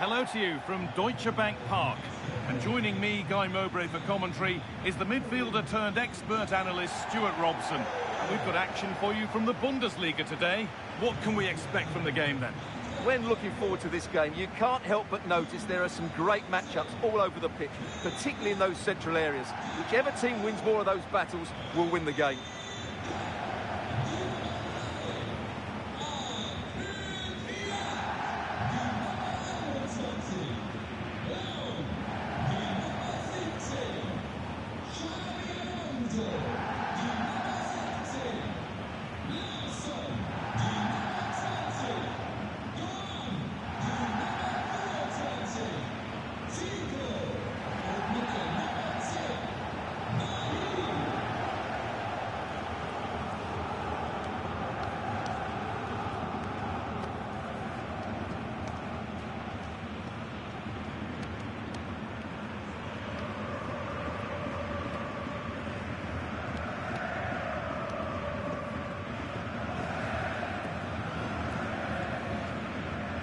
Hello to you from Deutsche Bank Park. And joining me, Guy Mowbray, for commentary is the midfielder turned expert analyst Stuart Robson. And we've got action for you from the Bundesliga today. What can we expect from the game then? When looking forward to this game, you can't help but notice there are some great matchups all over the pitch, particularly in those central areas. Whichever team wins more of those battles will win the game.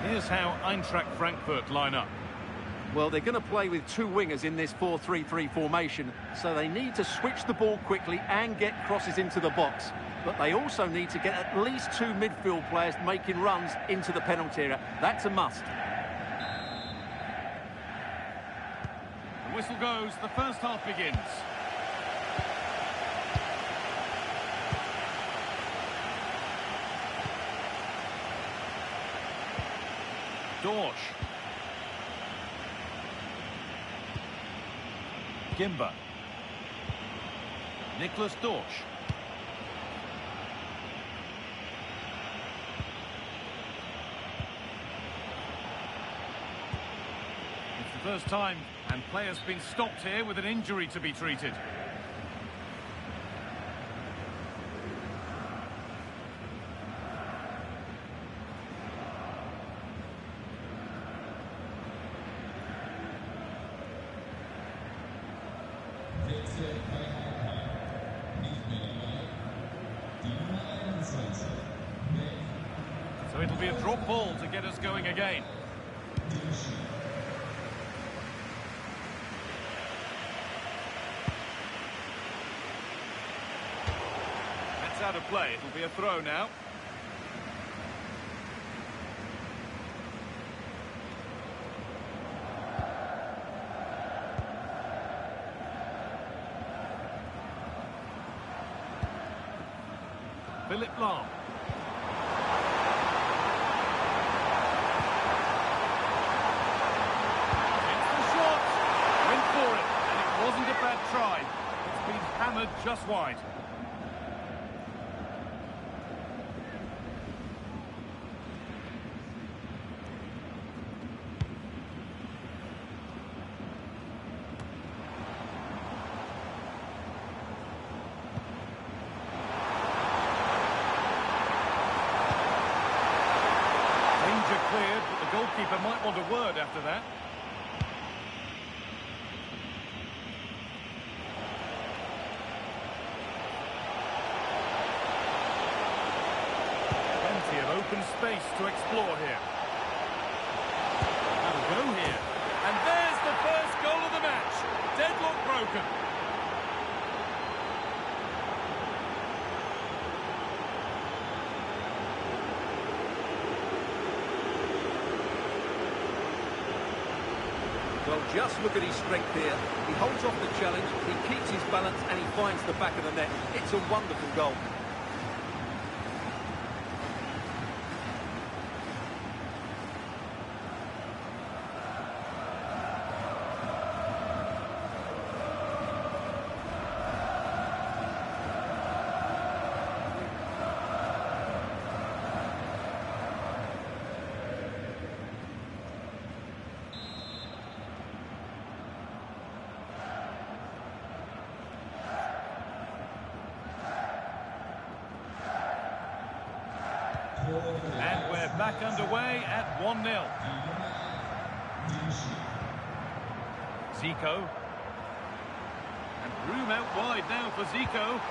Here's how Eintracht Frankfurt line up. Well, they're going to play with two wingers in this 4-3-3 formation, so they need to switch the ball quickly and get crosses into the box. But they also need to get at least two midfield players making runs into the penalty area. That's a must. The whistle goes, the first half begins. Dorsch. Gimba. Nicholas Dorsch. It's the first time, and players been stopped here with an injury to be treated. So it'll be a drop ball to get us going again. That's out of play. It'll be a throw now. Philip Lahm. It's the shot. Went for it, and it wasn't a bad try. It's been hammered just wide. Cleared, but the goalkeeper might want a word after that. Plenty of open space to explore here. That'll go here. And there's the first goal of the match. Deadlock broken. Well, just look at his strength here. He holds off the challenge, he keeps his balance, and he finds the back of the net. It's a wonderful goal. And we're back underway at 1-0. Zico. And room out wide now for Zico.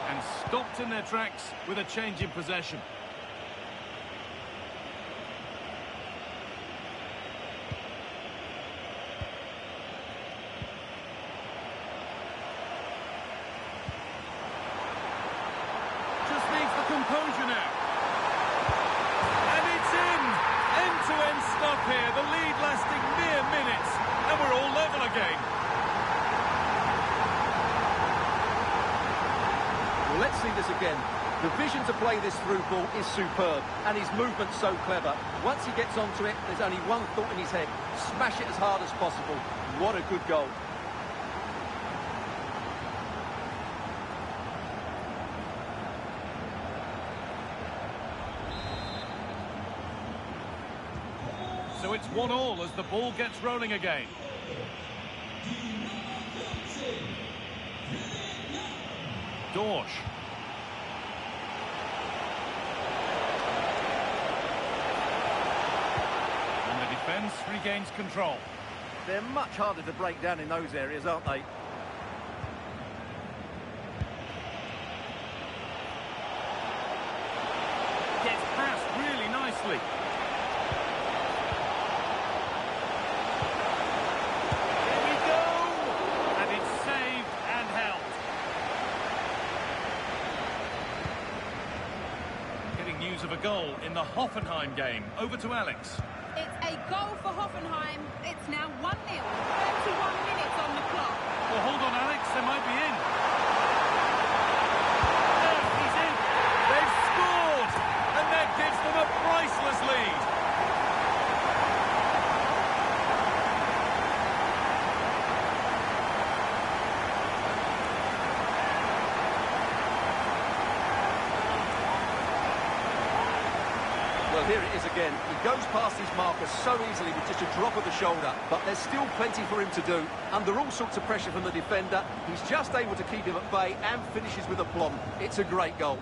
And stopped in their tracks with a change in possession. this again. The vision to play this through ball is superb, and his movement's so clever. Once he gets onto it, there's only one thought in his head: smash it as hard as possible. What a good goal. So it's 1-1 as the ball gets rolling again. Dorsch. And the defence regains control. They're much harder to break down in those areas, aren't they? Gets past really nicely. Here we go! And it's saved and held. Getting news of a goal in the Hoffenheim game. Over to Alex. It's a goal for Hoffenheim. It's now 1-0. 31 minutes on the clock. Well, hold on, Alex. They might be in. There, he's in. They've scored! And that gives them a priceless lead. Well, here it is again. He goes past his marker so easily with just a drop of the shoulder, but there's still plenty for him to do. Under all sorts of pressure from the defender, he's just able to keep him at bay and finishes with aplomb. It's a great goal.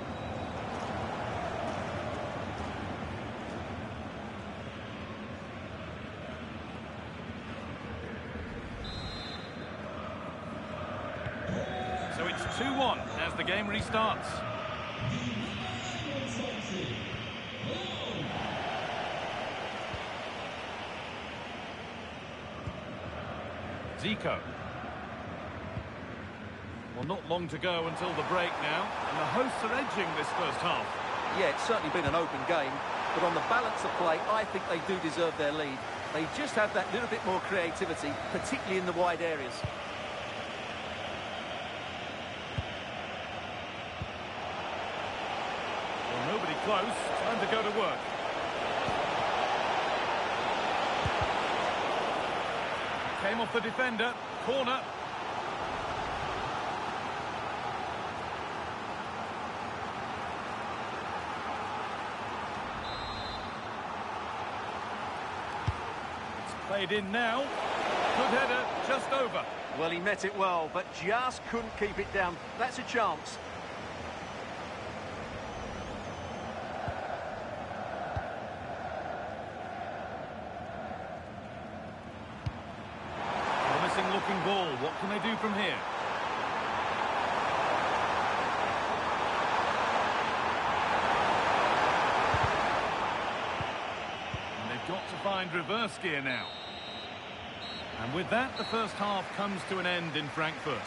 So it's 2-1 as the game restarts. Zico. Well, not long to go until the break now, and the hosts are edging this first half. Yeah, it's certainly been an open game, but on the balance of play, I think they do deserve their lead. They just have that little bit more creativity, particularly in the wide areas. Well, nobody close. Time to go to work. Came off the defender. Corner. It's played in now. Good header, just over. Well, he met it well, but just couldn't keep it down. That's a chance. Looking ball. What can they do from here? And they've got to find reverse gear now. And with that, the first half comes to an end in Frankfurt.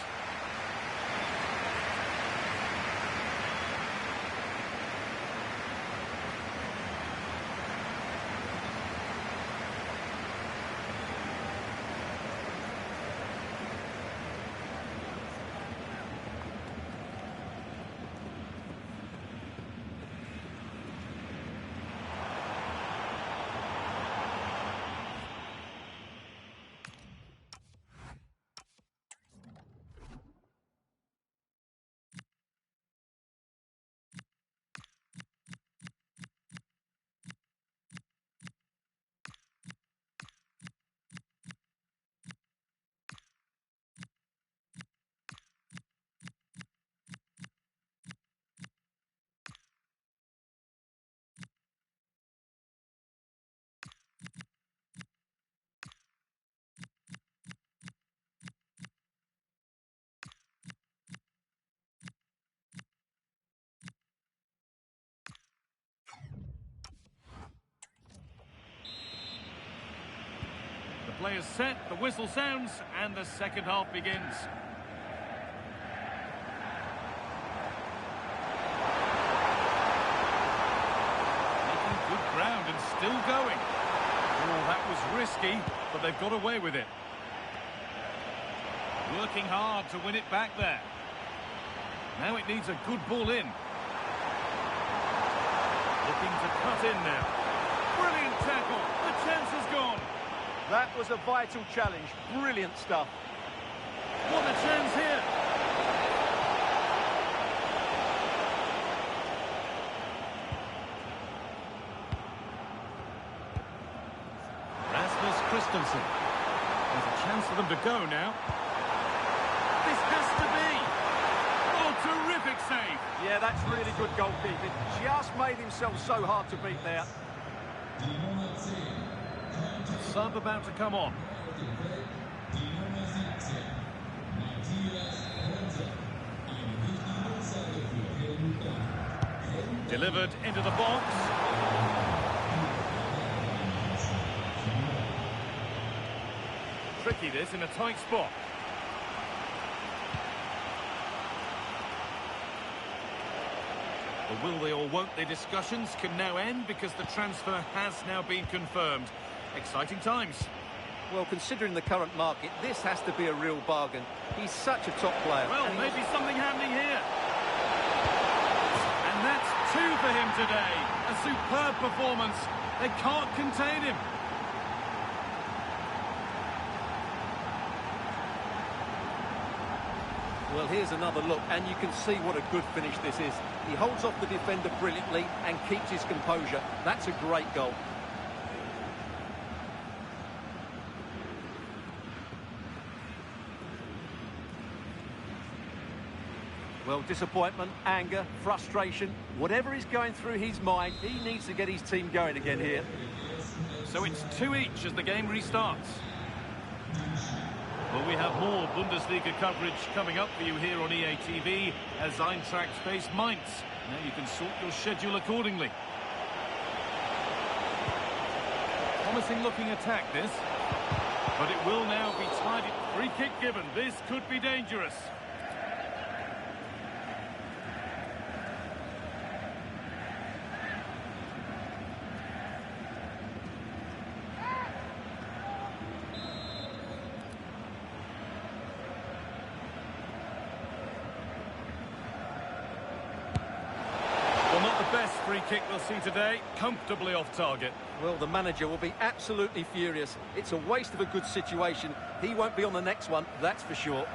Players set, the whistle sounds, and the second half begins. Making good ground and still going. Oh, that was risky, but they've got away with it. Working hard to win it back there. Now it needs a good ball in. Looking to cut in now. Brilliant tackle. The chance is gone. That was a vital challenge. Brilliant stuff. What a chance here. Christensen. There's a chance for them to go now. This has to be. Oh, terrific save. Yeah, that's really good goalkeeping. Just made himself so hard to beat there. Sub about to come on. Delivered into the box. Tricky this in a tight spot. The will they or won't they discussions can now end because the transfer has now been confirmed. Exciting times. Well, considering the current market, this has to be a real bargain. He's such a top player. Well, maybe something happening here. And that's two for him today. A superb performance. They can't contain him. Well, here's another look, and you can see what a good finish this is. He holds off the defender brilliantly and keeps his composure. That's a great goal. Well, disappointment, anger, frustration, whatever is going through his mind, he needs to get his team going again here. So it's 2 each as the game restarts. Well, we have more Bundesliga coverage coming up for you here on EA TV as Eintrachts face Mainz. Now you can sort your schedule accordingly. Promising looking attack this. But it will now be tied. Free kick given. This could be dangerous. Best free kick we'll see today, comfortably off target. Well, the manager will be absolutely furious. It's a waste of a good situation. He won't be on the next one, that's for sure.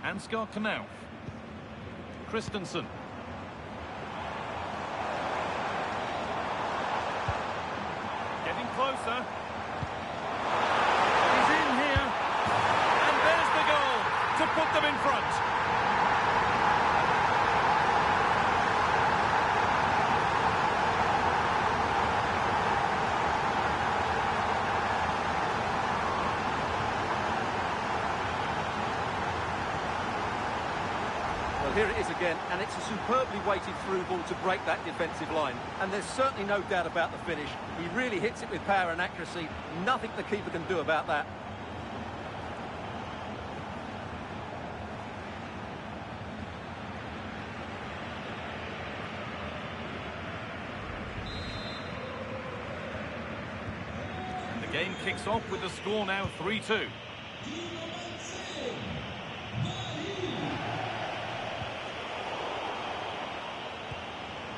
Ansgar Knauf. Christensen. Getting closer. To put them in front. Well, here it is again, and it's a superbly weighted through ball to break that defensive line. And there's certainly no doubt about the finish. He really hits it with power and accuracy. Nothing the keeper can do about that. Game kicks off with the score now 3-2.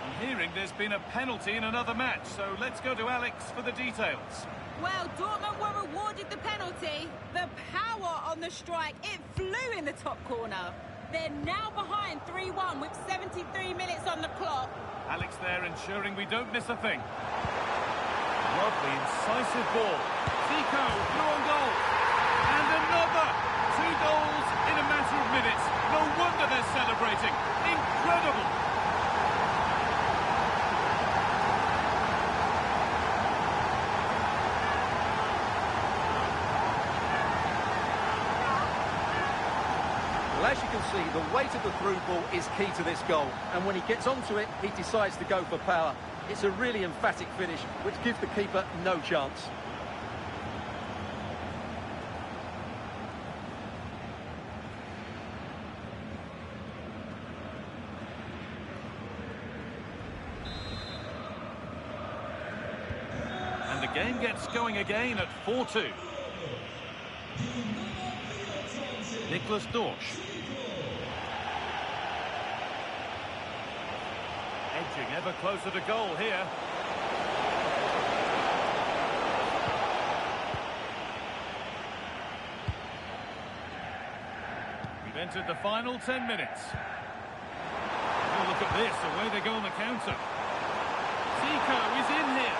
I'm hearing there's been a penalty in another match, so let's go to Alex for the details. Well, Dortmund were awarded the penalty. The power on the strike, it flew in the top corner. They're now behind 3-1 with 73 minutes on the clock. Alex there ensuring we don't miss a thing. Lovely, incisive ball. Zico through on goal. And another. 2 goals in a matter of minutes. No wonder they're celebrating. Incredible. Well, as you can see, the weight of the through ball is key to this goal. And when he gets onto it, he decides to go for power. It's a really emphatic finish, which gives the keeper no chance. And the game gets going again at 4-2. Nicholas Dorsch. Edging ever closer to goal here. We've entered the final 10 minutes. Oh, look at this, away they go on the counter. Zico is in here.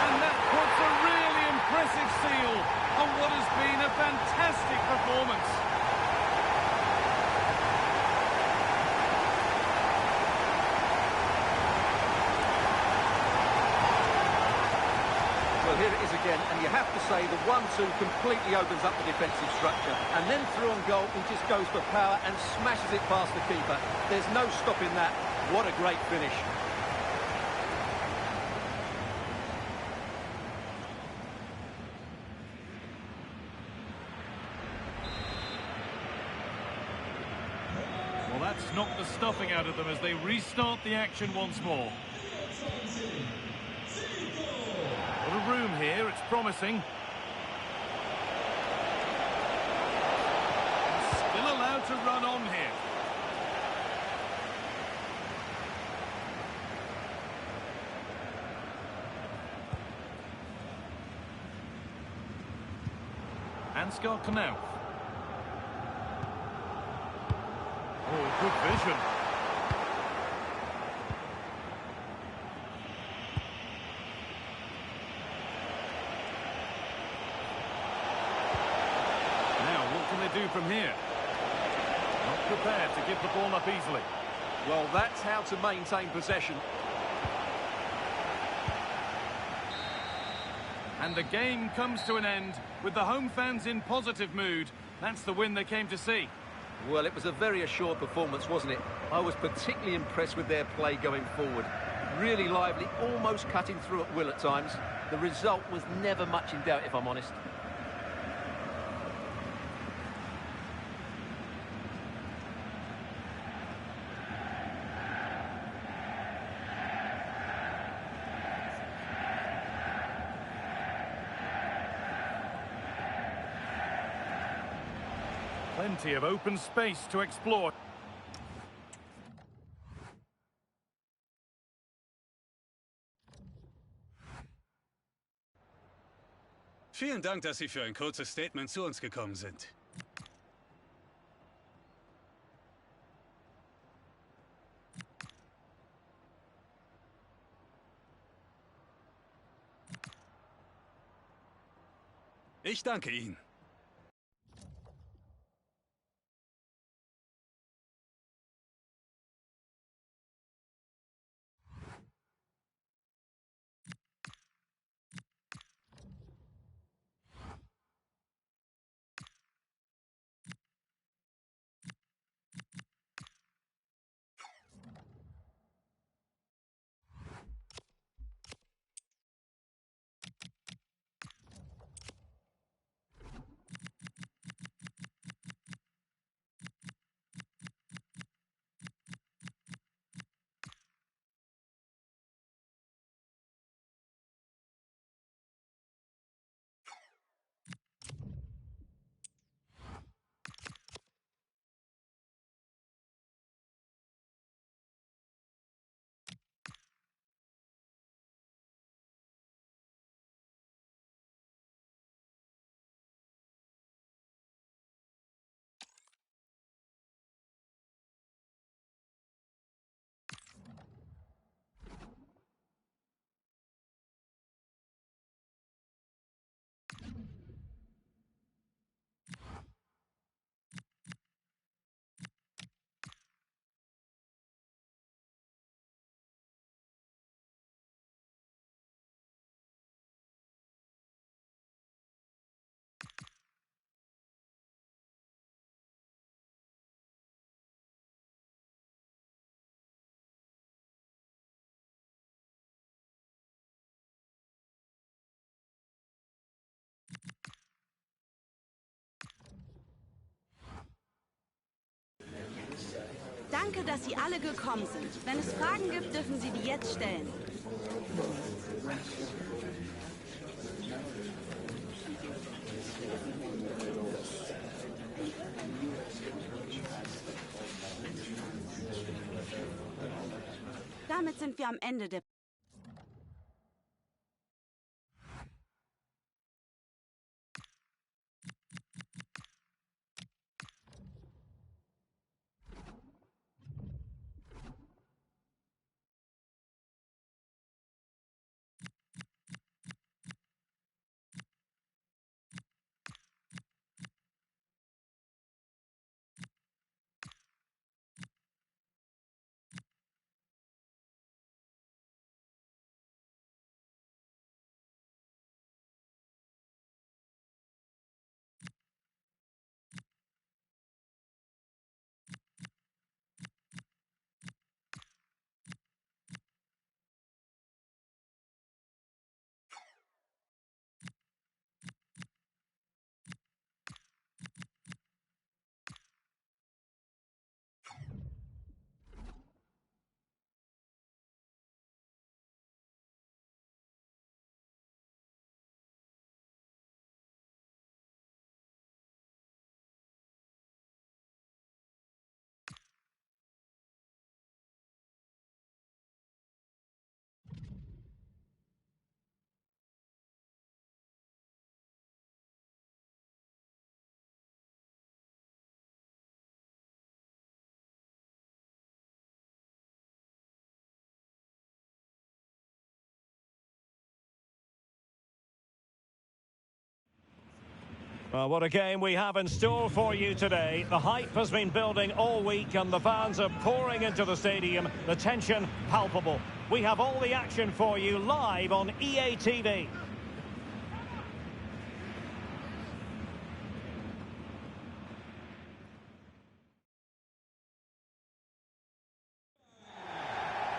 And that puts a really impressive seal on what has been a fantastic performance. Well, here it is again, and you have to say the 1-2 completely opens up the defensive structure. And then through on goal, he just goes for power and smashes it past the keeper. There's no stopping that. What a great finish. Well, that's knocked the stuffing out of them as they restart the action once more. What a room here, it's promising. Still allowed to run on here. Ansgar Knauf. Oh, good vision. Do from here. Not prepared to give the ball up easily. Well, that's how to maintain possession. And the game comes to an end with the home fans in positive mood. That's the win they came to see. Well, it was a very assured performance, wasn't it? I was particularly impressed with their play going forward. Really lively, almost cutting through at will at times. The result was never much in doubt, if I'm honest. Plenty of open space to explore. Vielen Dank, dass Sie für ein kurzes Statement zu uns gekommen sind. Ich danke Ihnen. Danke, dass Sie alle gekommen sind. Wenn es Fragen gibt, dürfen Sie die jetzt stellen. Damit sind wir am Ende der Well, what a game we have in store for you today. The hype has been building all week and the fans are pouring into the stadium. The tension palpable. We have all the action for you live on EA TV.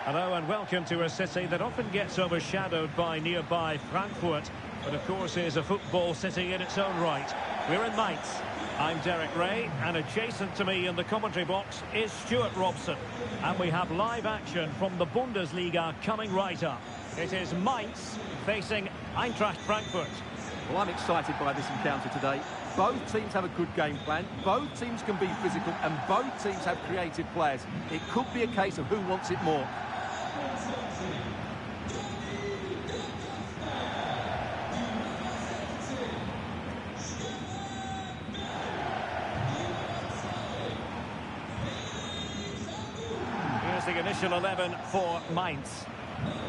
Hello and welcome to a city that often gets overshadowed by nearby Frankfurt, but of course is a football city in its own right. We're in Mainz. I'm Derek Ray, and adjacent to me in the commentary box is Stuart Robson. And we have live action from the Bundesliga coming right up. It is Mainz facing Eintracht Frankfurt. Well, I'm excited by this encounter today. Both teams have a good game plan, both teams can be physical, and both teams have creative players. It could be a case of who wants it more. Here's the initial 11 for Mainz.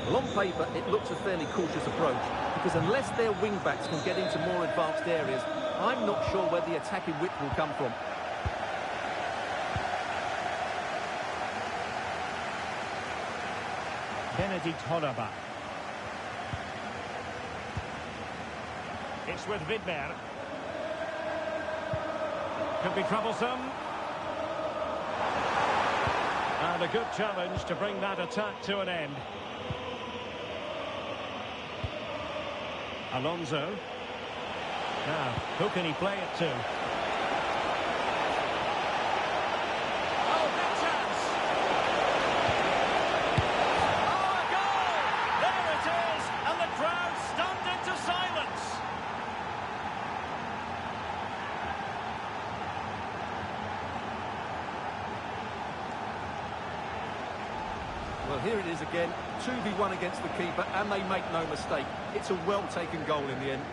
Well, on paper, it looks a fairly cautious approach, because unless their wing-backs can get into more advanced areas, I'm not sure where the attacking width will come from. It's with Widmer. Could be troublesome. And a good challenge to bring that attack to an end. Alonso. Now, who can he play it to? Well, here it is again, 2v1 against the keeper, and they make no mistake. It's a well-taken goal in the end.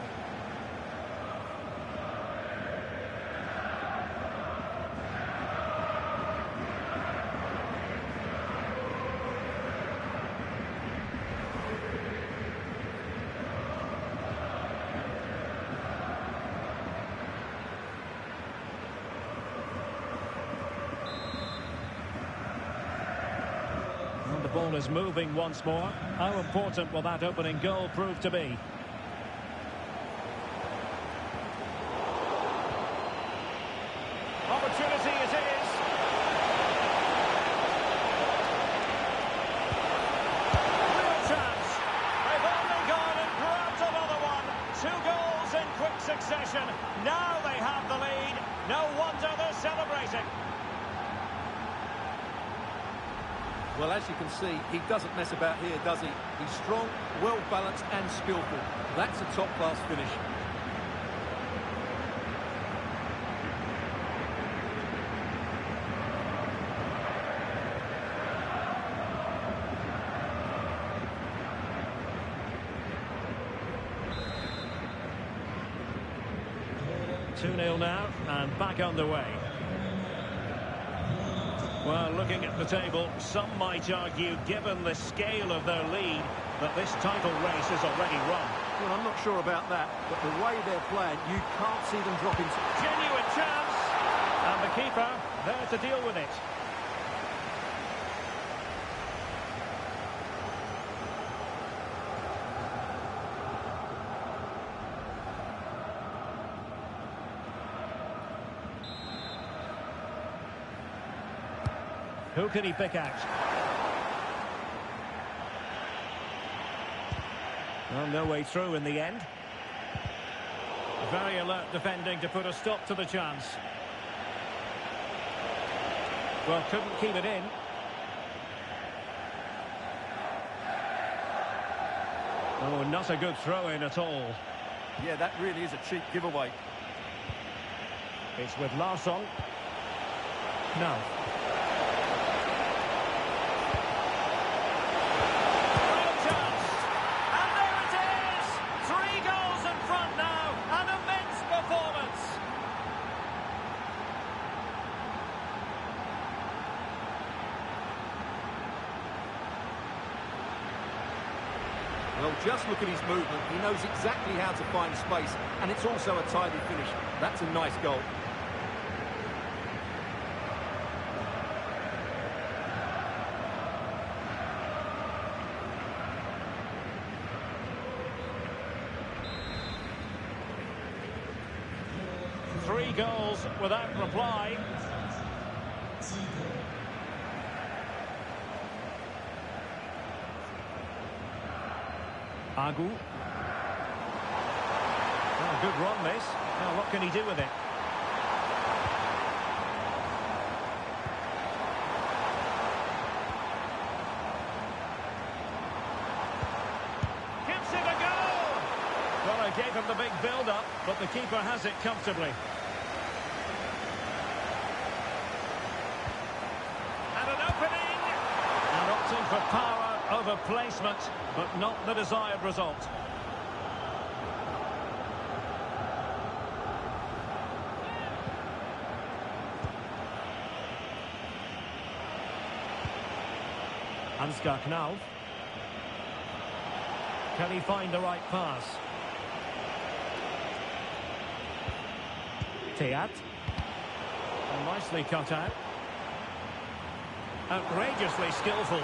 The ball is moving once more. How important will that opening goal prove to be? Opportunity it is. Real chance. They've only gone and grabbed another one. 2 goals in quick succession. Now they have the lead. No wonder they're celebrating. Well, as you can see, he doesn't mess about here, does he? He's strong, well-balanced and skillful. That's a top-class finish. Two 2-0 now, and back underway. Well, looking at the table, some might argue, given the scale of their lead, that this title race is already run. Well, I'm not sure about that, but the way they're playing, you can't see them dropping. Genuine chance! And the keeper there to deal with it. Who can he pick out? Well, no way through in the end. Very alert defending to put a stop to the chance. Well, couldn't keep it in. Oh, not a good throw-in at all. Yeah, that really is a cheap giveaway. It's with Larsson. No. Well, just look at his movement. He knows exactly how to find space, and it's also a tidy finish. That's a nice goal. Three goals without reply. Agu. Oh, good run, this. Now, what can he do with it? Gives it a go! Well, I gave him the big build-up, but the keeper has it comfortably. And an opening! And opting for power over placement, but not the desired result. Ansgar Knauff. Can he find the right pass? Teat. Oh, nicely cut out. Outrageously skillful.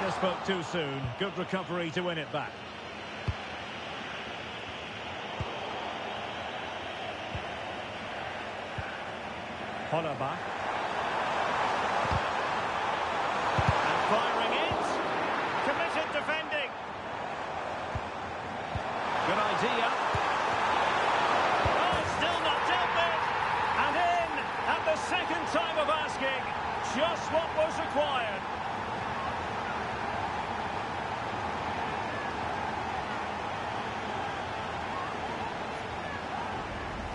I spoke too soon. Good recovery to win it back. Hollerbach. And firing it. Committed defending. Good idea. Oh, still not dealt with. And in at the second time of asking. Just what was required.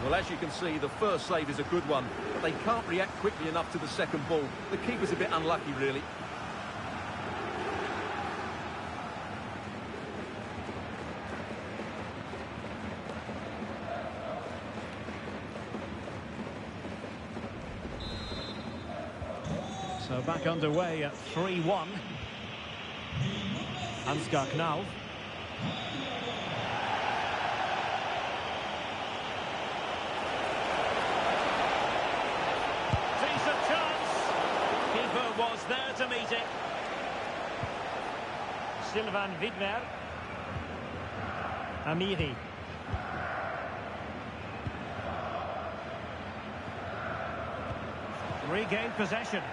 Well, as you can see, the first save is a good one, but they can't react quickly enough to the second ball. The keeper's a bit unlucky, really. So back underway at 3-1. Ansgar Knauff. Was there to meet it. Sylvain Widmer. Amiri. Regained possession.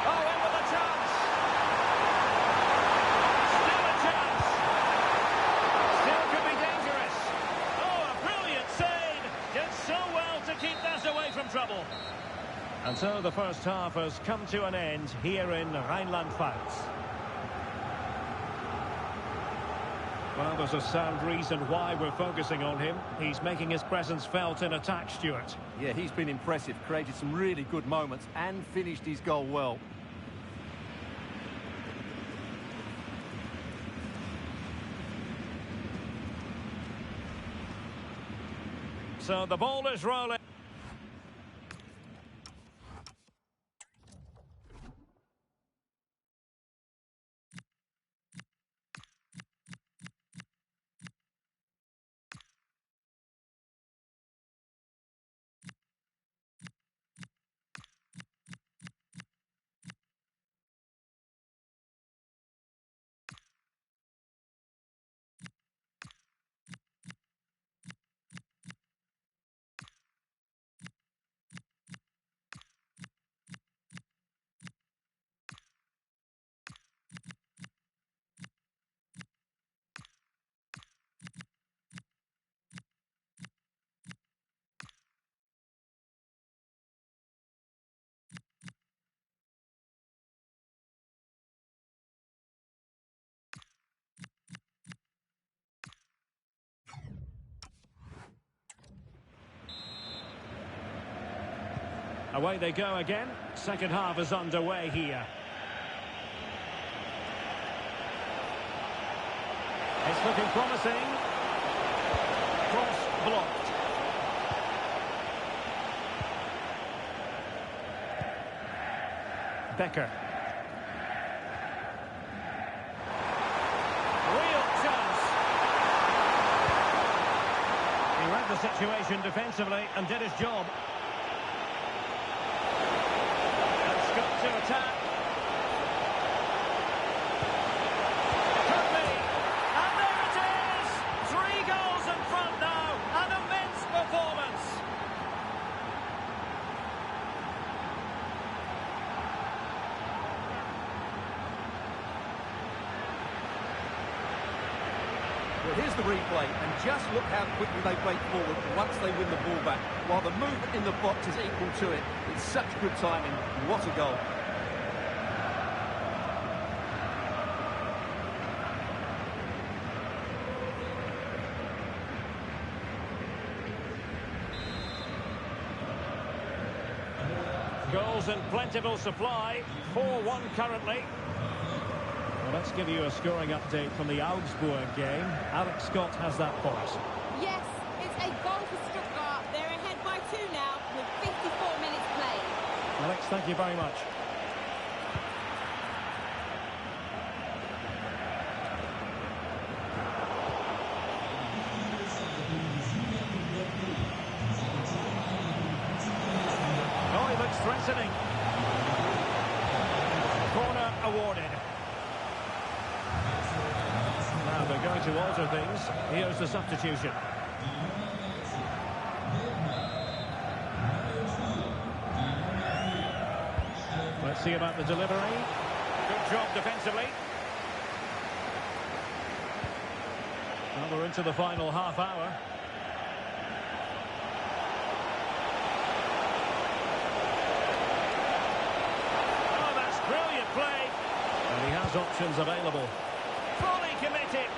Oh, in with a chance. Still a chance. Still could be dangerous. And so the first half has come to an end here in Rhineland-Pfalz. Well, there's a sound reason why we're focusing on him. He's making his presence felt in attack, Stuart. Yeah, he's been impressive, created some really good moments and finished his goal well. So the ball is rolling. Away they go again. Second half is underway here. It's looking promising. Cross blocked. Becker. Real chance. He read the situation defensively and did his job. To attack. Could be. And there it is! 3 goals in front now. An immense performance. Well, here's the replay, and just look how quickly they break forward once they win the ball back, while the movement in the box is equal to it. It's such good timing. What a goal. Goals in plentiful supply. 4-1 currently. Well, let's give you a scoring update from the Augsburg game. Alex Scott has that for us. Yes, it's a goal for Stuttgart. They're ahead by 2 now with 54 minutes played. Alex, thank you very much. Oh, he looks threatening. Corner awarded. Now they're going to alter things. Here's the substitution. Let's see about the delivery. Good job defensively. Well, we're into the final half hour. Oh, that's brilliant play. And he has options available. Fully committed.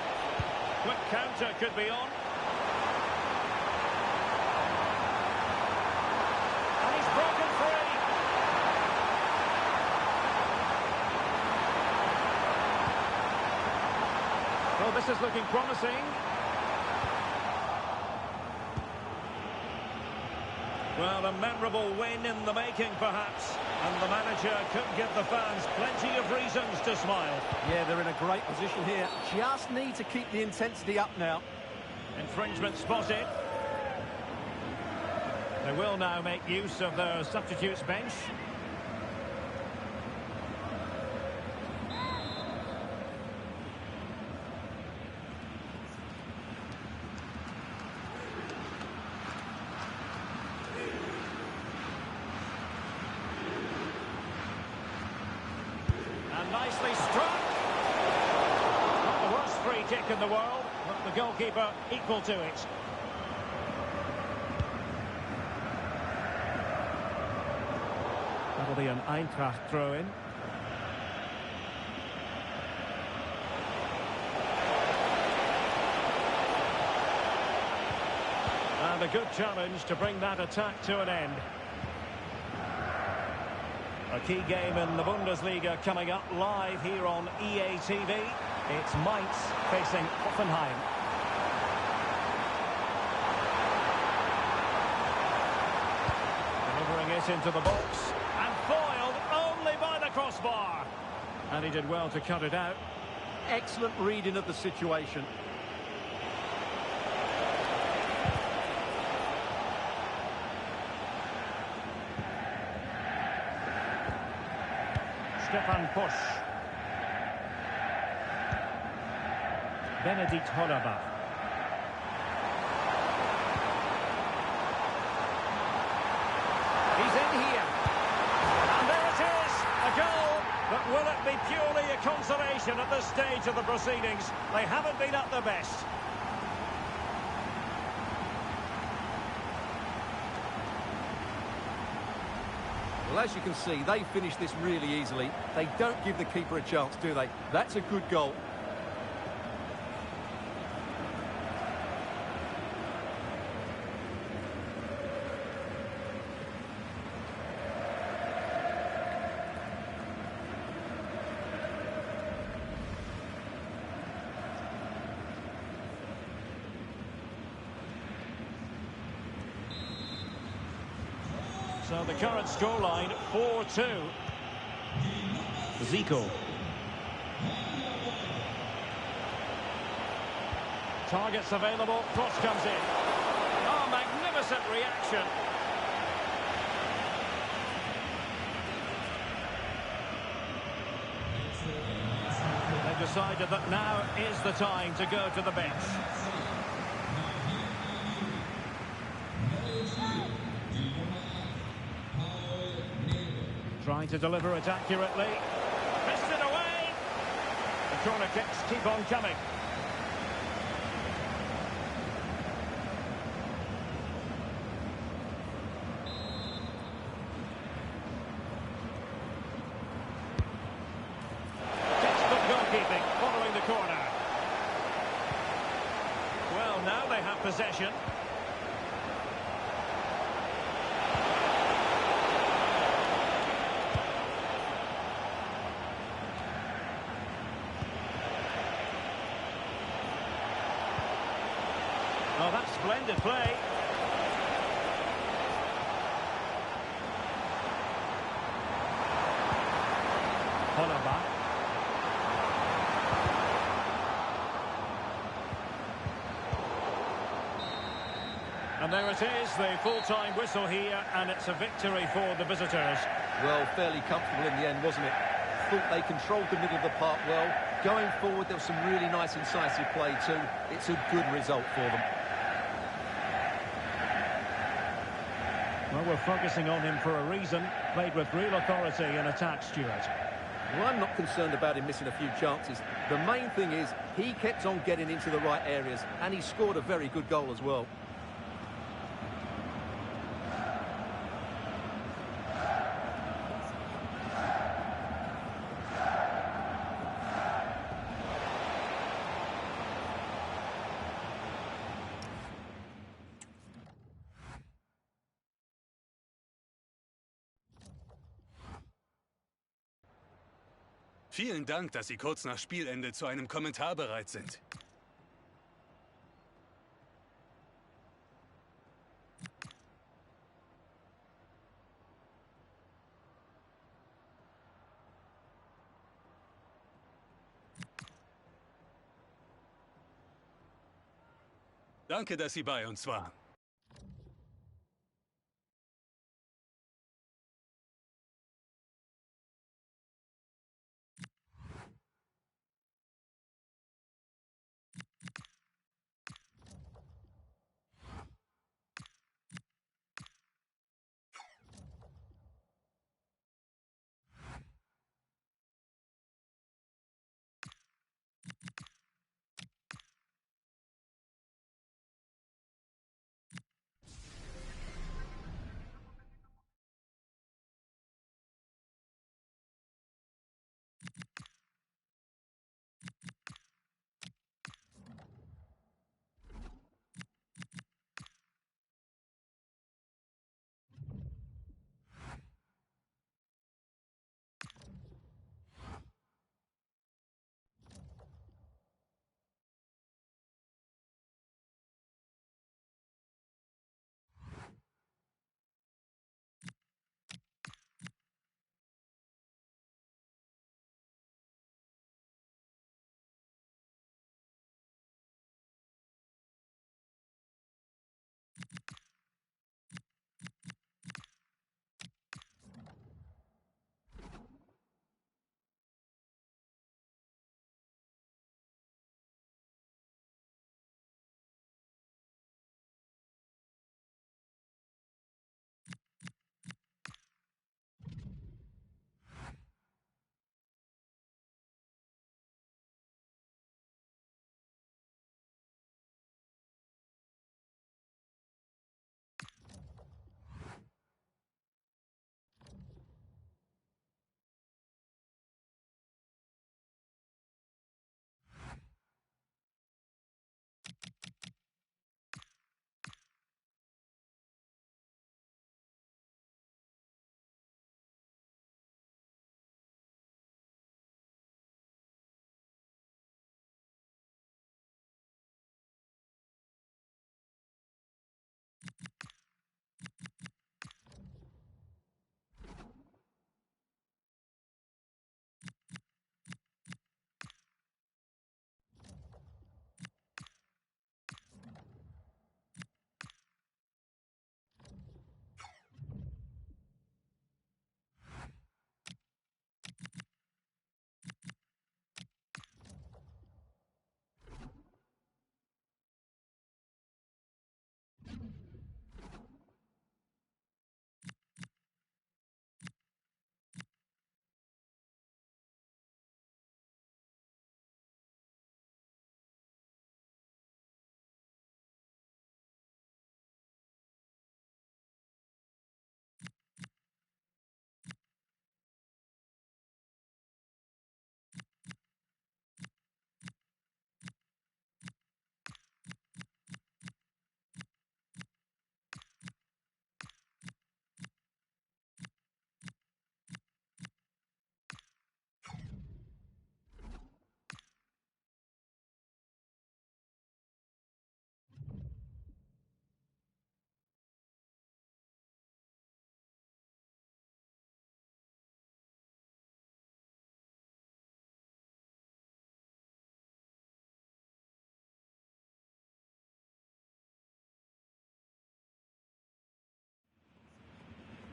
Quick counter could be on. And he's broken free. Well, this is looking promising. Well, a memorable win in the making, perhaps. And the manager could give the fans plenty of reasons to smile. Yeah, they're in a great position here. Just need to keep the intensity up now. Infringement spotted. They will now make use of their substitutes bench. Nicely struck. Not the worst free kick in the world, but the goalkeeper equal to it. Will be an Eintracht throw-in. And a good challenge to bring that attack to an end. A key game in the Bundesliga coming up live here on EA TV. It's Mainz facing Hoffenheim. Delivering it into the box and foiled only by the crossbar. And he did well to cut it out. Excellent reading of the situation. Stefan Pusch. Benedikt Hollerbach. He's in here. And there it is, a goal. But will it be purely a consolation at this stage of the proceedings? They haven't been at their best. Well, as you can see, they finish this really easily. They don't give the keeper a chance, do they? That's a good goal. So the current scoreline, 4-2. Zico. Targets available, cross comes in. Oh, magnificent reaction. They've decided that now is the time to go to the bench. Trying to deliver it accurately. Missed it away. The corner kicks keep on coming. Textbook goalkeeping following the corner. Well, now they have possession. Oh, that's splendid play. Hollerbach. And there it is, the full-time whistle here, and it's a victory for the visitors. Well, fairly comfortable in the end, wasn't it? Thought they controlled the middle of the park well. Going forward, there was some really nice incisive play too. It's a good result for them. Well, we're focusing on him for a reason. Played with real authority in attack, Stuart. Well, I'm not concerned about him missing a few chances. The main thing is he kept on getting into the right areas, and he scored a very good goal as well. Vielen Dank, dass Sie kurz nach Spielende zu einem Kommentar bereit sind. Danke, dass Sie bei uns waren.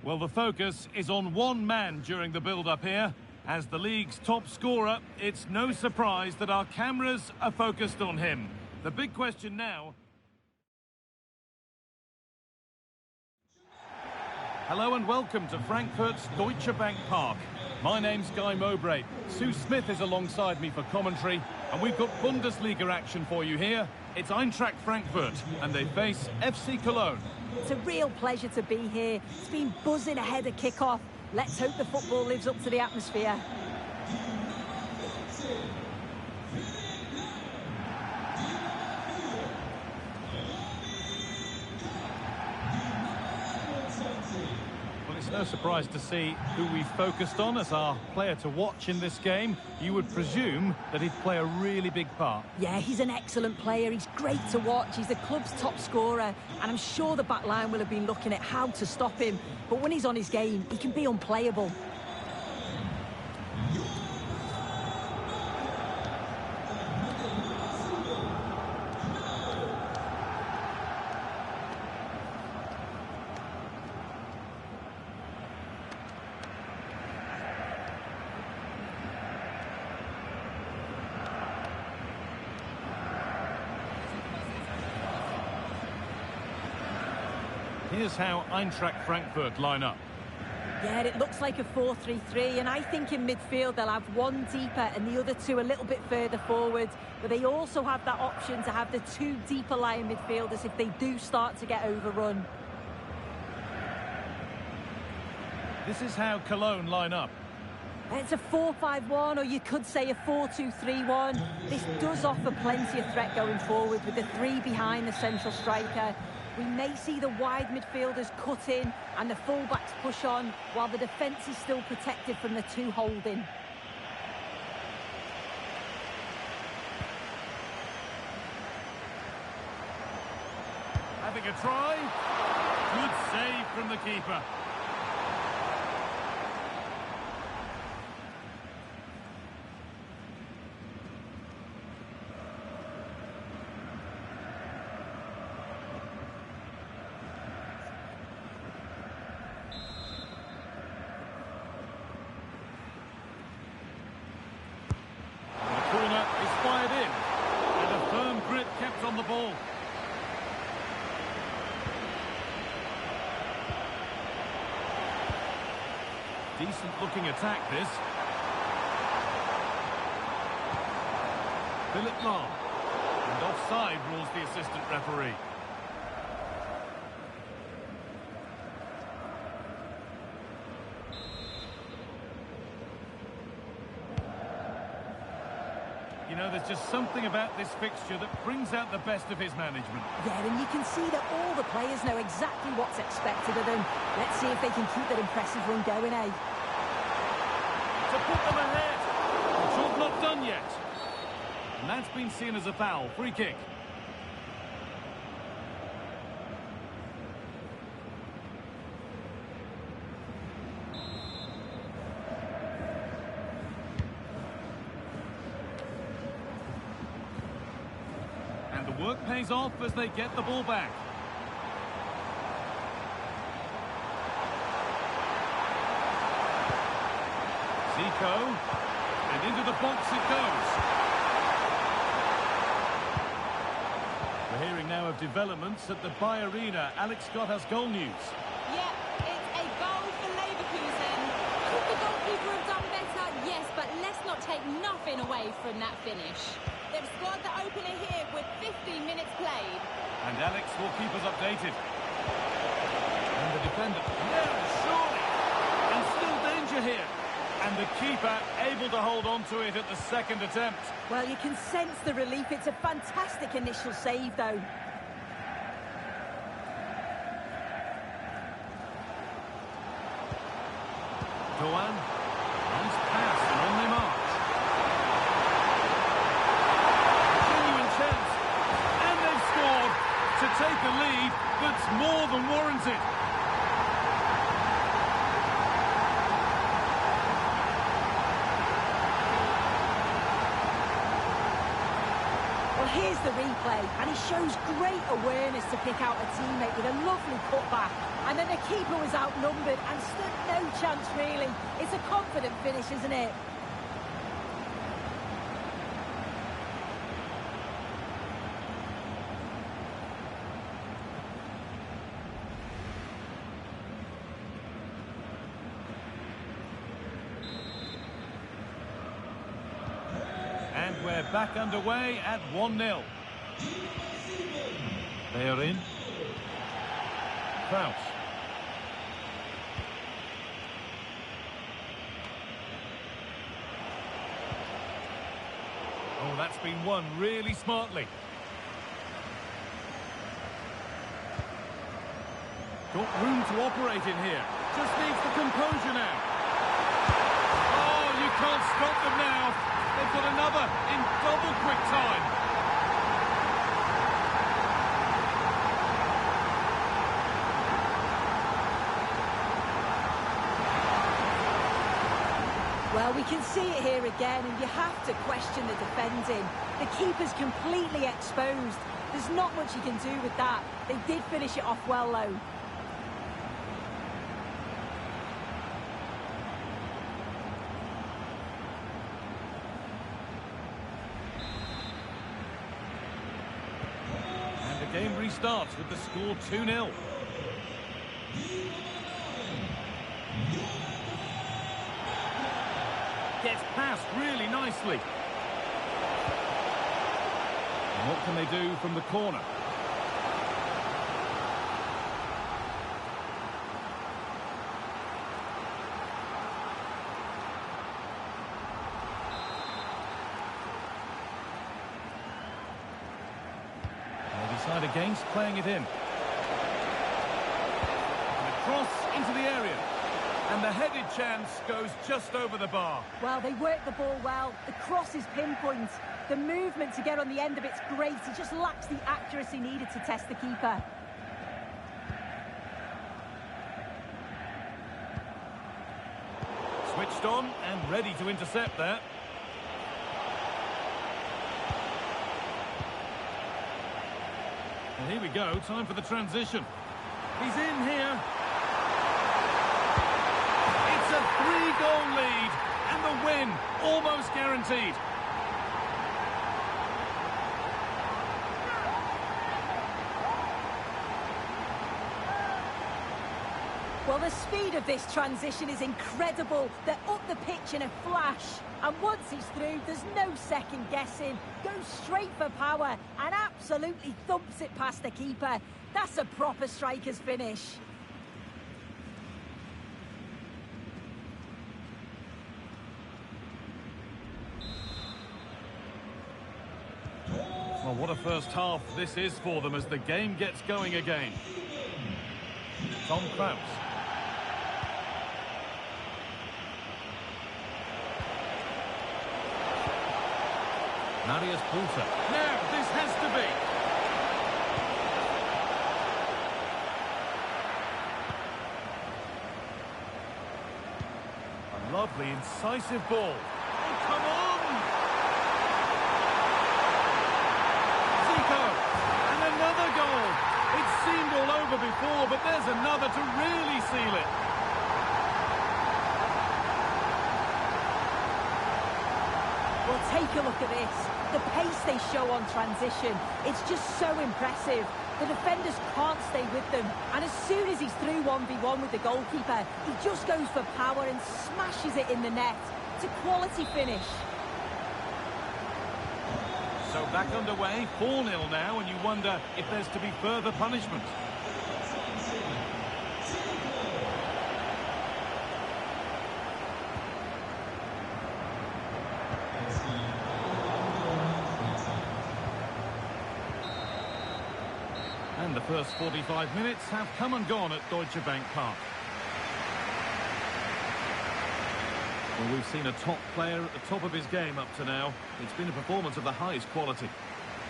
Well, the focus is on one man during the build-up here. As the league's top scorer, it's no surprise that our cameras are focused on him. The big question now... Hello and welcome to Frankfurt's Deutsche Bank Park. My name's Guy Mowbray. Sue Smith is alongside me for commentary, and we've got Bundesliga action for you here. It's Eintracht Frankfurt, and they face FC Cologne. It's a real pleasure to be here. It's been buzzing ahead of kick-off. Let's hope the football lives up to the atmosphere. Well, it's no surprise to see who we focused on as our player to watch in this game. You would presume that he'd play a really big part. Yeah, he's an excellent player. He's great to watch. He's the club's top scorer. And I'm sure the back line will have been looking at how to stop him. But when he's on his game, he can be unplayable. Here's how Eintracht Frankfurt line up. Yeah, it looks like a 4-3-3, and I think in midfield they'll have one deeper and the other two a little bit further forward. But they also have that option to have the two deeper lying midfielders if they do start to get overrun. This is how Cologne line up. It's a 4-5-1, or you could say a 4-2-3-1. This does offer plenty of threat going forward with the three behind the central striker. We may see the wide midfielders cut in and the fullbacks push on, while the defence is still protected from the two holding. Having a try. Good save from the keeper. Fired in, and a firm grip kept on the ball. Decent looking attack, this. Philip Lahm, and offside rules the assistant referee. You know, there's just something about this fixture that brings out the best of his management. Yeah, and you can see that all the players know exactly what's expected of them. Let's see if they can keep that impressive run going, eh? To put them ahead. The job not done yet. And that's been seen as a foul. Free kick. The work pays off as they get the ball back. Zico, and into the box it goes. We're hearing now of developments at the Bayer Arena. Alex Scott has goal news. Yeah, it's a goal for Leverkusen. Could the goalkeeper have done better? Yes, but let's not take nothing away from that finish. They've scored the opener here with 15 minutes played. And Alex will keep us updated. And the defender, yeah, surely. And still danger here. And the keeper able to hold on to it at the second attempt. Well, you can sense the relief. It's a fantastic initial save, though. Doan, nice pass, and on they march. To take a lead that's more than warranted. Well, here's the replay, and he shows great awareness to pick out a teammate with a lovely cutback. And then the keeper was outnumbered and stood no chance, really. It's a confident finish, isn't it? And we're back underway at 1-0. They are in. Kraus. Oh, that's been won really smartly. Got room to operate in here. Just needs the composure now. Oh, you can't stop them now. They've got another in double quick time. Well, we can see it here again, and you have to question the defending. The keeper's completely exposed. There's not much you can do with that. They did finish it off well, though. The game restarts with the score 2-0. Gets past really nicely. And what can they do from the corner? Decide against playing it in. And a cross into the area. And the headed chance goes just over the bar. Well, they work the ball well. The cross is pinpoint. The movement to get on the end of it's great. He just lacks the accuracy needed to test the keeper. Switched on and ready to intercept that. And here we go, time for the transition. He's in here. It's a 3-goal lead, and the win almost guaranteed. Well, the speed of this transition is incredible. They're up the pitch in a flash. And once he's through, there's no second guessing. Goes straight for power and absolutely thumps it past the keeper. That's a proper striker's finish. Well, what a first half this is for them as the game gets going again. Tom Kraus. Marius Poulter. Now, this has to be. A lovely, incisive ball. Oh, come on! Zico. And another goal. It seemed all over before, but there's another to really seal it. Well, take a look at this. The pace they show on transition, it's just so impressive. The defenders can't stay with them. And as soon as he's through 1v1 with the goalkeeper, he just goes for power and smashes it in the net. It's a quality finish. So back underway, 4-0 now, and you wonder if there's to be further punishment. And the first 45 minutes have come and gone at Deutsche Bank Park. Well, we've seen a top player at the top of his game up to now. It's been a performance of the highest quality.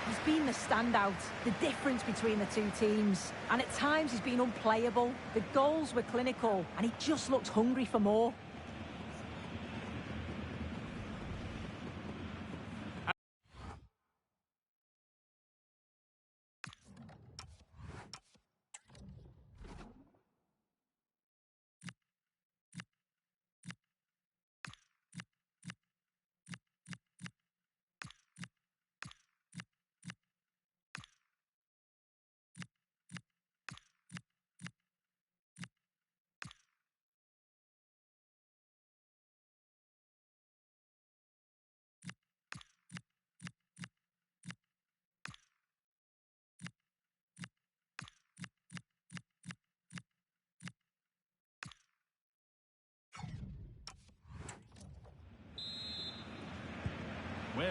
He's been the standout, the difference between the two teams. And at times he's been unplayable. The goals were clinical, and he just looked hungry for more.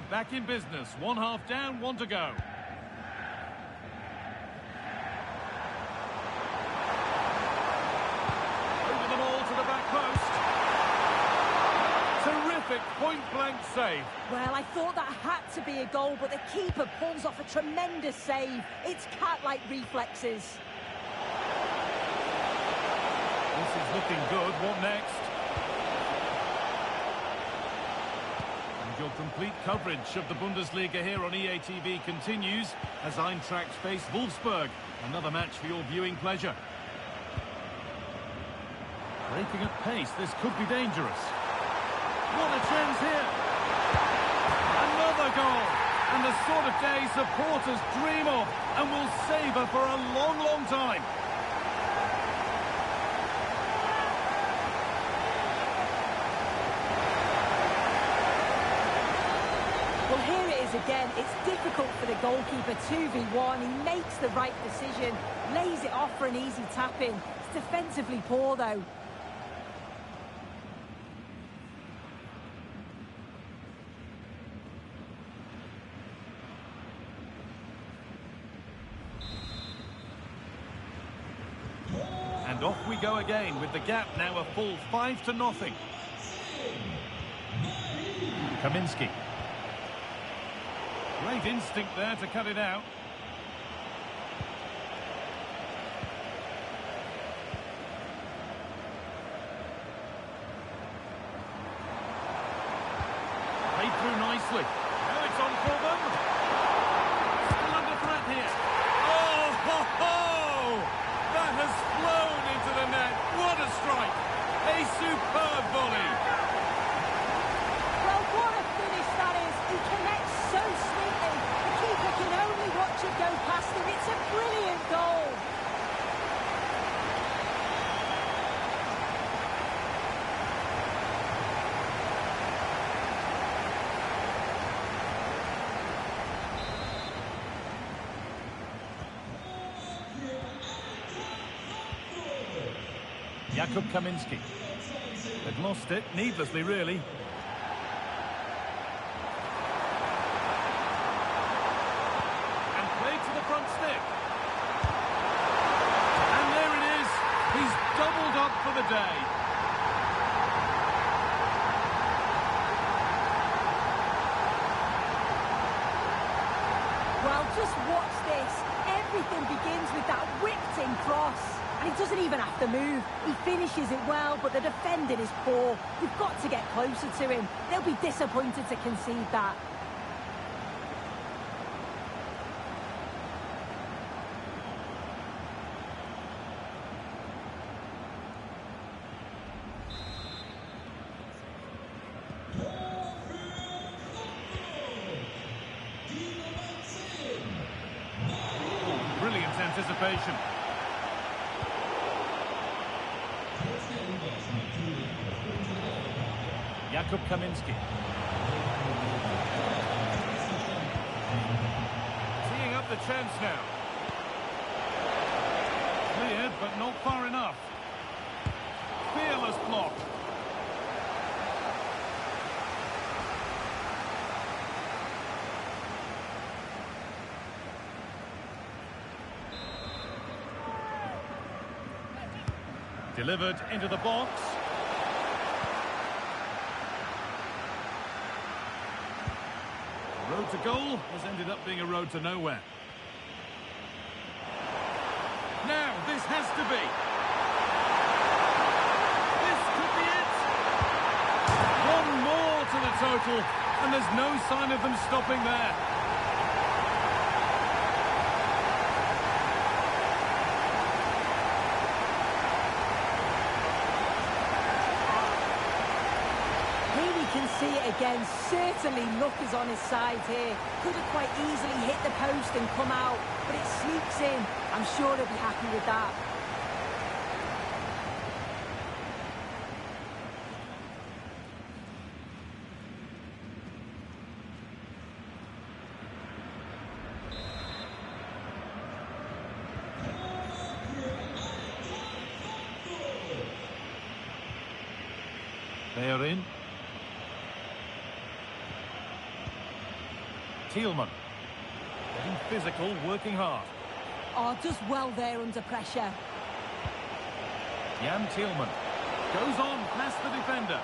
back in business. One half down, one to go. Over the ball to the back post. Terrific point-blank save. Well, I thought that had to be a goal, but the keeper pulls off a tremendous save. It's cat-like reflexes. This is looking good. What next? And your complete coverage of the Bundesliga here on EA TV continues as Eintrachts face Wolfsburg. Another match for your viewing pleasure. Breaking at pace, this could be dangerous. What a chance here! Another goal! And the sort of day supporters dream of and will savour for a long, long time. Well, here it is again. It's difficult for the goalkeeper, 2v1. He makes the right decision, lays it off for an easy tap-in. It's defensively poor, though. And off we go again with the gap now a full 5-0. Kaminski. Great instinct there to cut it out. Played through nicely. Now it's on for them. Still under threat here. Oh, ho, ho! That has flown into the net. What a strike! A superb volley. Well, what a finish that is. He connects so sweetly. The keeper can only watch it go past him. It's a brilliant goal. Jakub Kaminski. They've lost it, needlessly really. And played to the front stick. And there it is. He's doubled up for the day. Well, just watch this. Everything begins with that whipped-in cross. And he doesn't even have to move. He finishes it well, but the defending is poor. You've got to get closer to him. They'll be disappointed to concede that. Brilliant anticipation. Jakub Kaminski. Teeing up the chance now. Cleared, but not far enough. Fearless block. Delivered into the box. Road to goal has ended up being a road to nowhere. Now, this has to be. This could be it. One more to the total, and there's no sign of them stopping there. Can see it again. Certainly luck is on his side here. Could have quite easily hit the post and come out, but it sneaks in. I'm sure he'll be happy with that. They are in. Thielmann. Getting physical, working hard. Oh, does well there under pressure. Jan Thielmann goes on past the defender.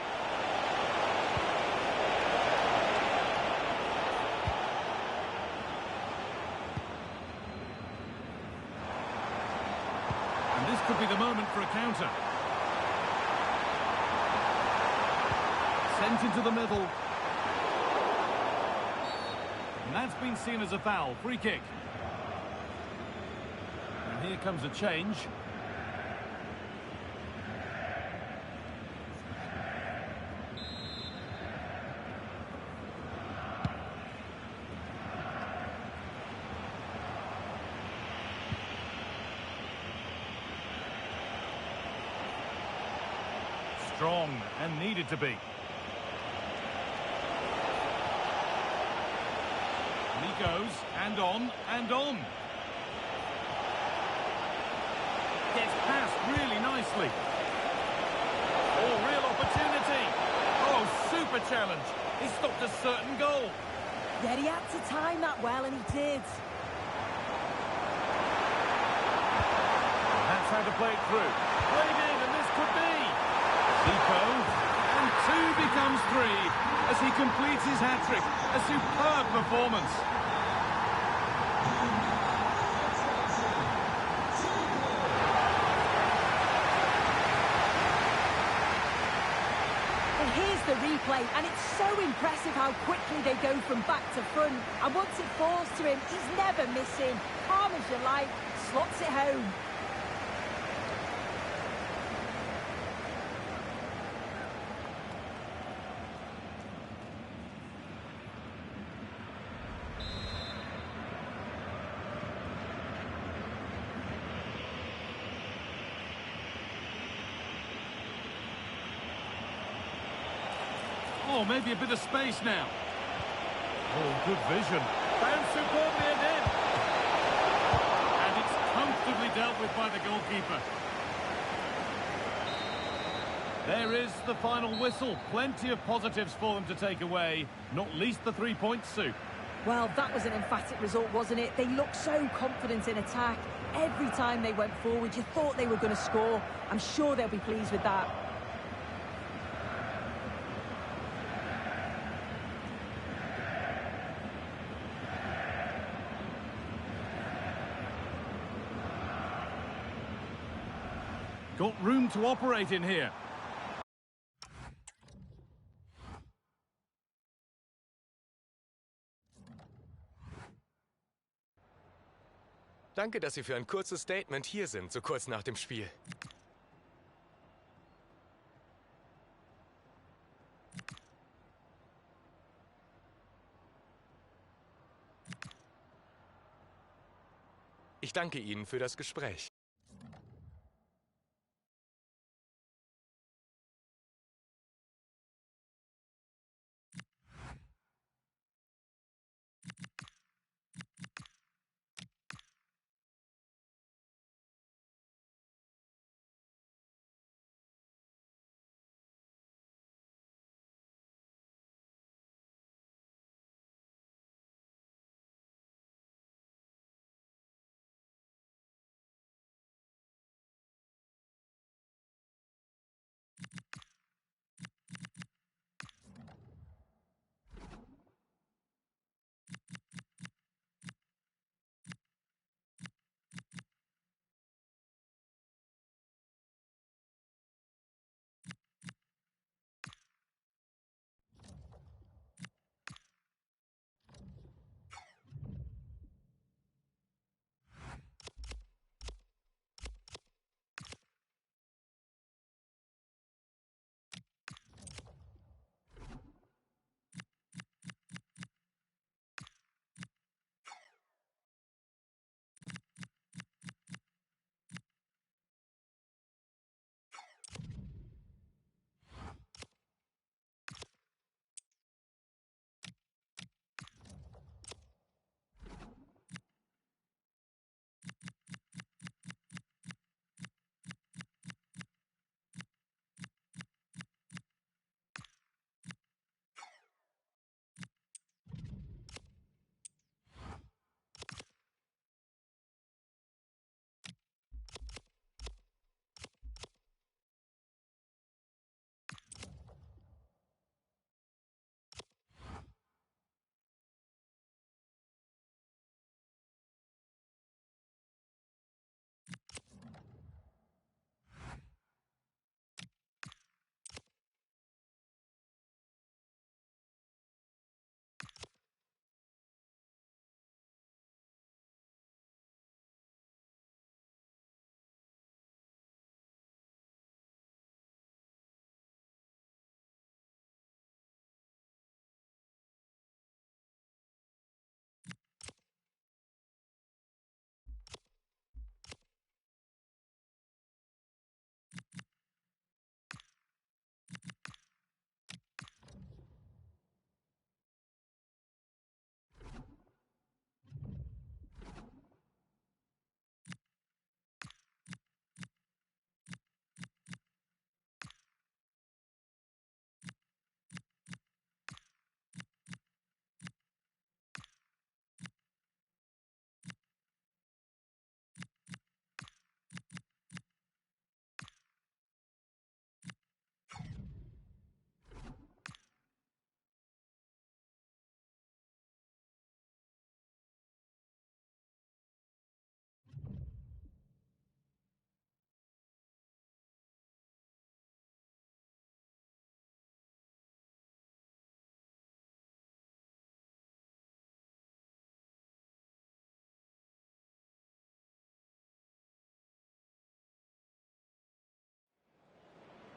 And this could be the moment for a counter. Sent into the middle. And that's been seen as a foul. Free kick. And here comes a change. Strong and needed to be. And he goes, and on, and on. Gets past really nicely. Oh, real opportunity. Oh, super challenge. He stopped a certain goal. Yeah, he had to time that well, and he did. That's how to play it through. Played in, and this could be. Zico, and 2 becomes 3 as he completes his hat-trick. A superb performance. And here's the replay, and it's so impressive how quickly they go from back to front. And once it falls to him, he's never missing. Calm as you like, slots it home. Oh, maybe a bit of space now. Oh, good vision. Found superbly and in. And it's comfortably dealt with by the goalkeeper. There is the final whistle. Plenty of positives for them to take away, not least the 3 points, Sue. Well, that was an emphatic result, wasn't it? They looked so confident in attack. Every time they went forward, you thought they were going to score. I'm sure they'll be pleased with that. Got room to operate in here. Danke, dass Sie für ein kurzes Statement hier sind, so kurz nach dem Spiel. Ich danke Ihnen für das Gespräch.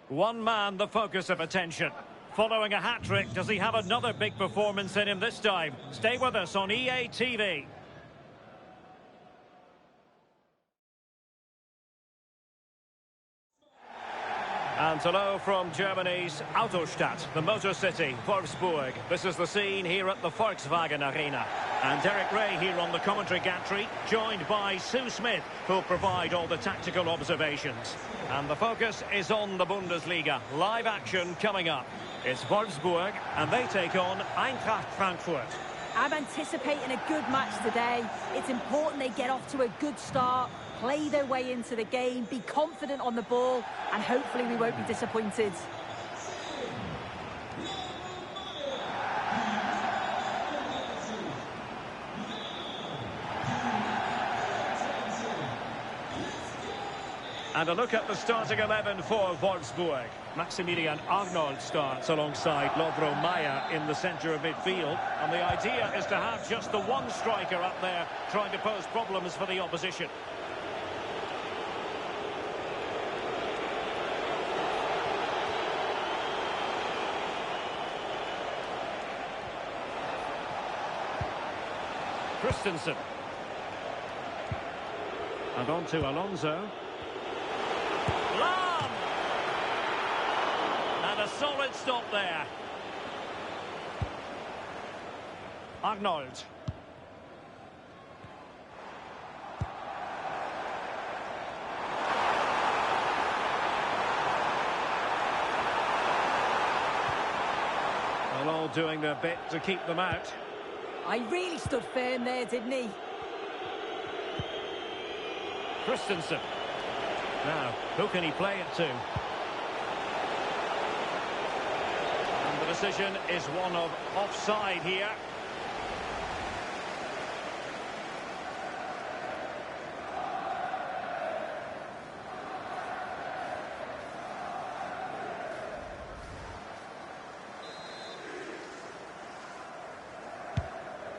One man the focus of attention. Following a hat-trick, does he have another big performance in him this time? Stay with us on EA TV. And hello from Germany's Autostadt, the motor city, Wolfsburg. This is the scene here at the Volkswagen Arena. And Derek Ray here on the commentary gantry, joined by Sue Smith, who'll provide all the tactical observations. And the focus is on the Bundesliga. Live action coming up. It's Wolfsburg, and they take on Eintracht Frankfurt. I'm anticipating a good match today. It's important they get off to a good start, play their way into the game, be confident on the ball, and hopefully we won't be disappointed. And a look at the starting 11 for Wolfsburg. Maximilian Arnold starts alongside Lovro Mayer in the centre of midfield. And the idea is to have just the one striker up there trying to pose problems for the opposition. Christensen. And on to Alonso. Lam! And a solid stop there. Arnold. Well, all doing their bit to keep them out. I really stood firm there, didn't he? Christensen. Now, who can he play it to? And the decision is one of offside here.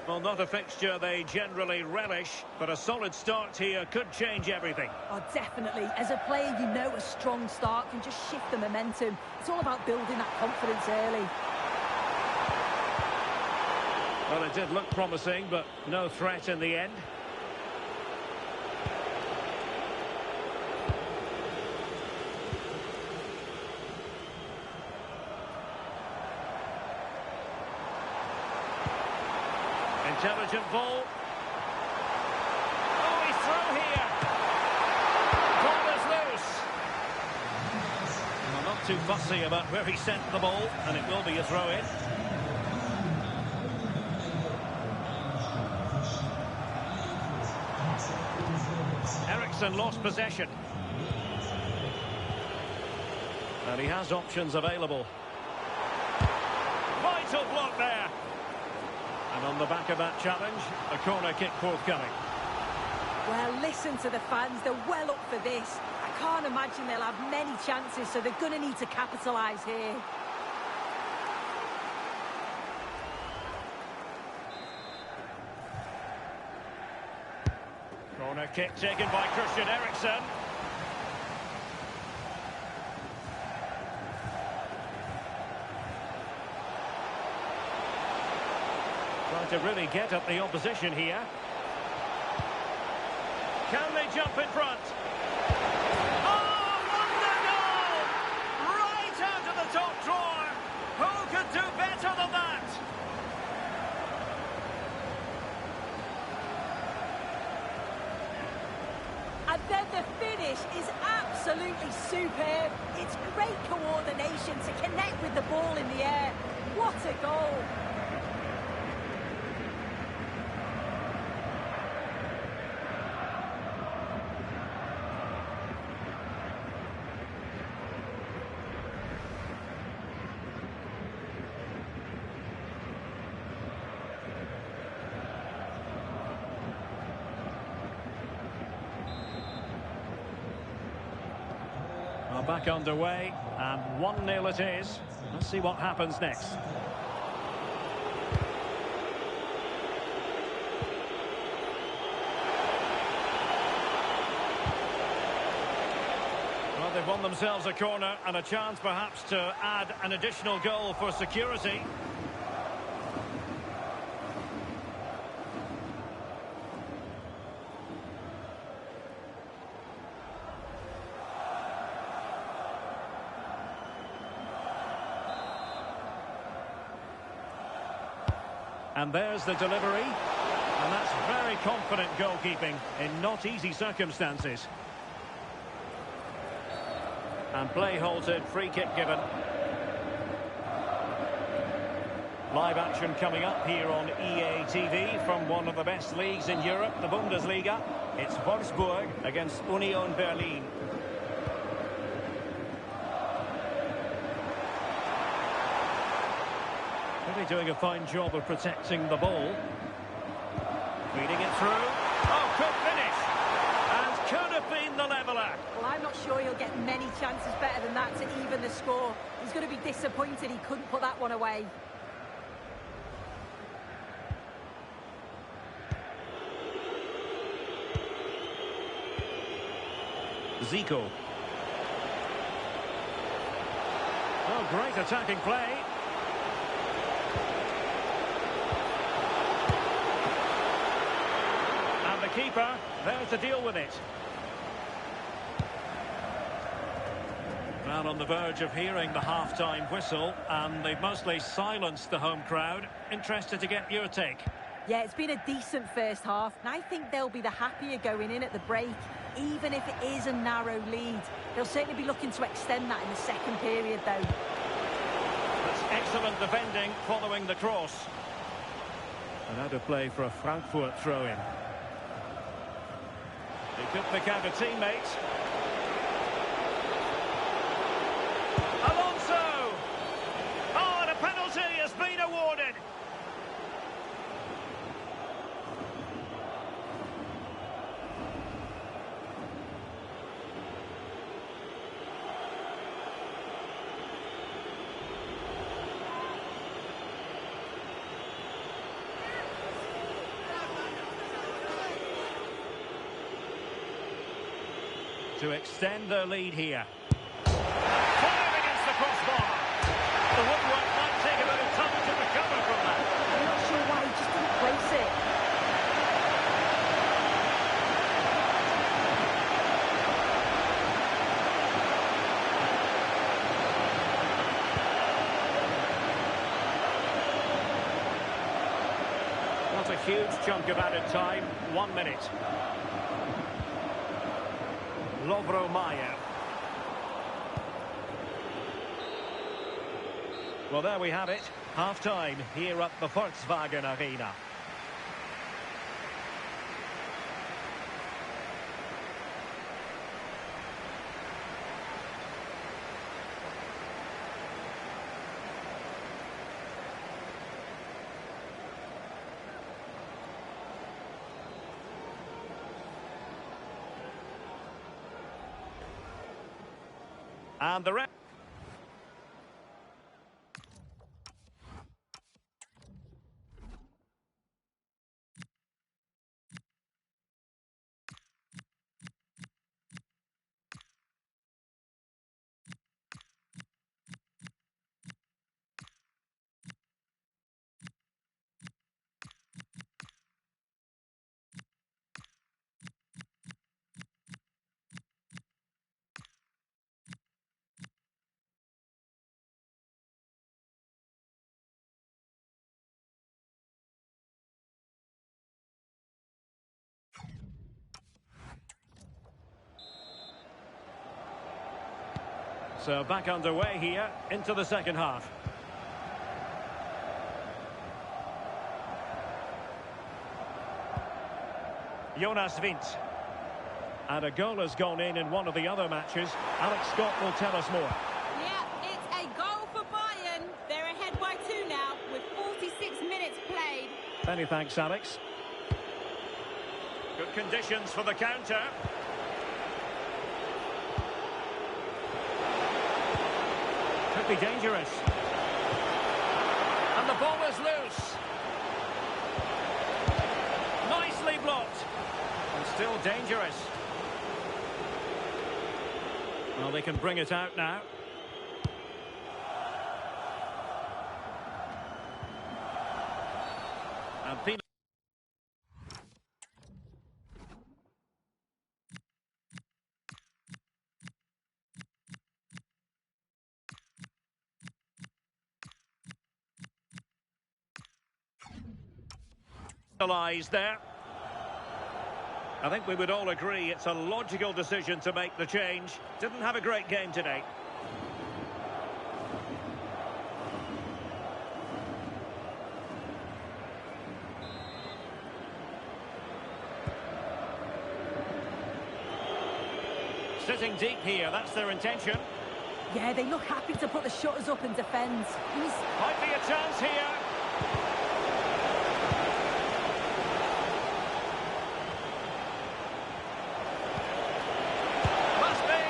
Well, not a fixture they generally relish, but a solid start here could change everything. Oh, definitely. As a player, you know a strong start can just shift the momentum. It's all about building that confidence early. Well, it did look promising, but no threat in the end. Intelligent ball. Oh, he's through here. Ball is loose. Well, not too fussy about where he sent the ball, and it will be a throw-in. Eriksson lost possession. And he has options available. Vital block there. And on the back of that challenge, a corner kick forthcoming. Well, listen to the fans. They're well up for this. I can't imagine they'll have many chances, so they're going to need to capitalise here. Corner kick taken by Christian Eriksen. Trying to really get at the opposition here. Can they jump in front? Oh, wonder goal! Right out of the top drawer. Who could do better than that? And then the finish is absolutely superb. It's great coordination to connect with the ball in the air. What a goal! Back underway, and 1-0 it is. Let's see what happens next. Well, they've won themselves a corner and a chance perhaps to add an additional goal for security. And there's the delivery. And that's very confident goalkeeping in not easy circumstances. And play halted, free kick given. Live action coming up here on EA TV from one of the best leagues in Europe, the Bundesliga. It's Wolfsburg against Union Berlin. Really doing a fine job of protecting the ball. Feeding it through. Oh, good finish. And could have been the leveller. Well, I'm not sure he'll get many chances better than that to even the score. He's going to be disappointed he couldn't put that one away. Zico. Oh, great attacking play. And the keeper there to deal with it. Well, on the verge of hearing the half-time whistle, and they've mostly silenced the home crowd. Interested to get your take. Yeah, it's been a decent first half, and I think they'll be the happier going in at the break, even if it is a narrow lead. They'll certainly be looking to extend that in the second period, though. That's excellent defending following the cross. And out of play for a Frankfurt throw-in. He could pick out a teammate. Alonso! Oh, and a penalty has been awarded. To extend their lead here. Fired against the crossbar. The woodwork might take a bit of time to recover from that. I'm not sure why he just didn't place it. Not a huge chunk of added time. 1 minute. Lovro Mayer. Well, there we have it. Half-time here at the Volkswagen Arena. And the rest. So back underway here into the second half. Jonas Wind. And a goal has gone in one of the other matches. Alex Scott will tell us more. Yeah, it's a goal for Bayern. They're ahead by 2 now with 46 minutes played. Many thanks, Alex. Good conditions for the counter. Could be dangerous. And the ball is loose. Nicely blocked. And still dangerous. Well, they can bring it out now. And penalised there. I think we would all agree it's a logical decision to make the change. Didn't have a great game today. Sitting deep here, that's their intention. Yeah, they look happy to put the shutters up and defend. Might be a chance here. Must be.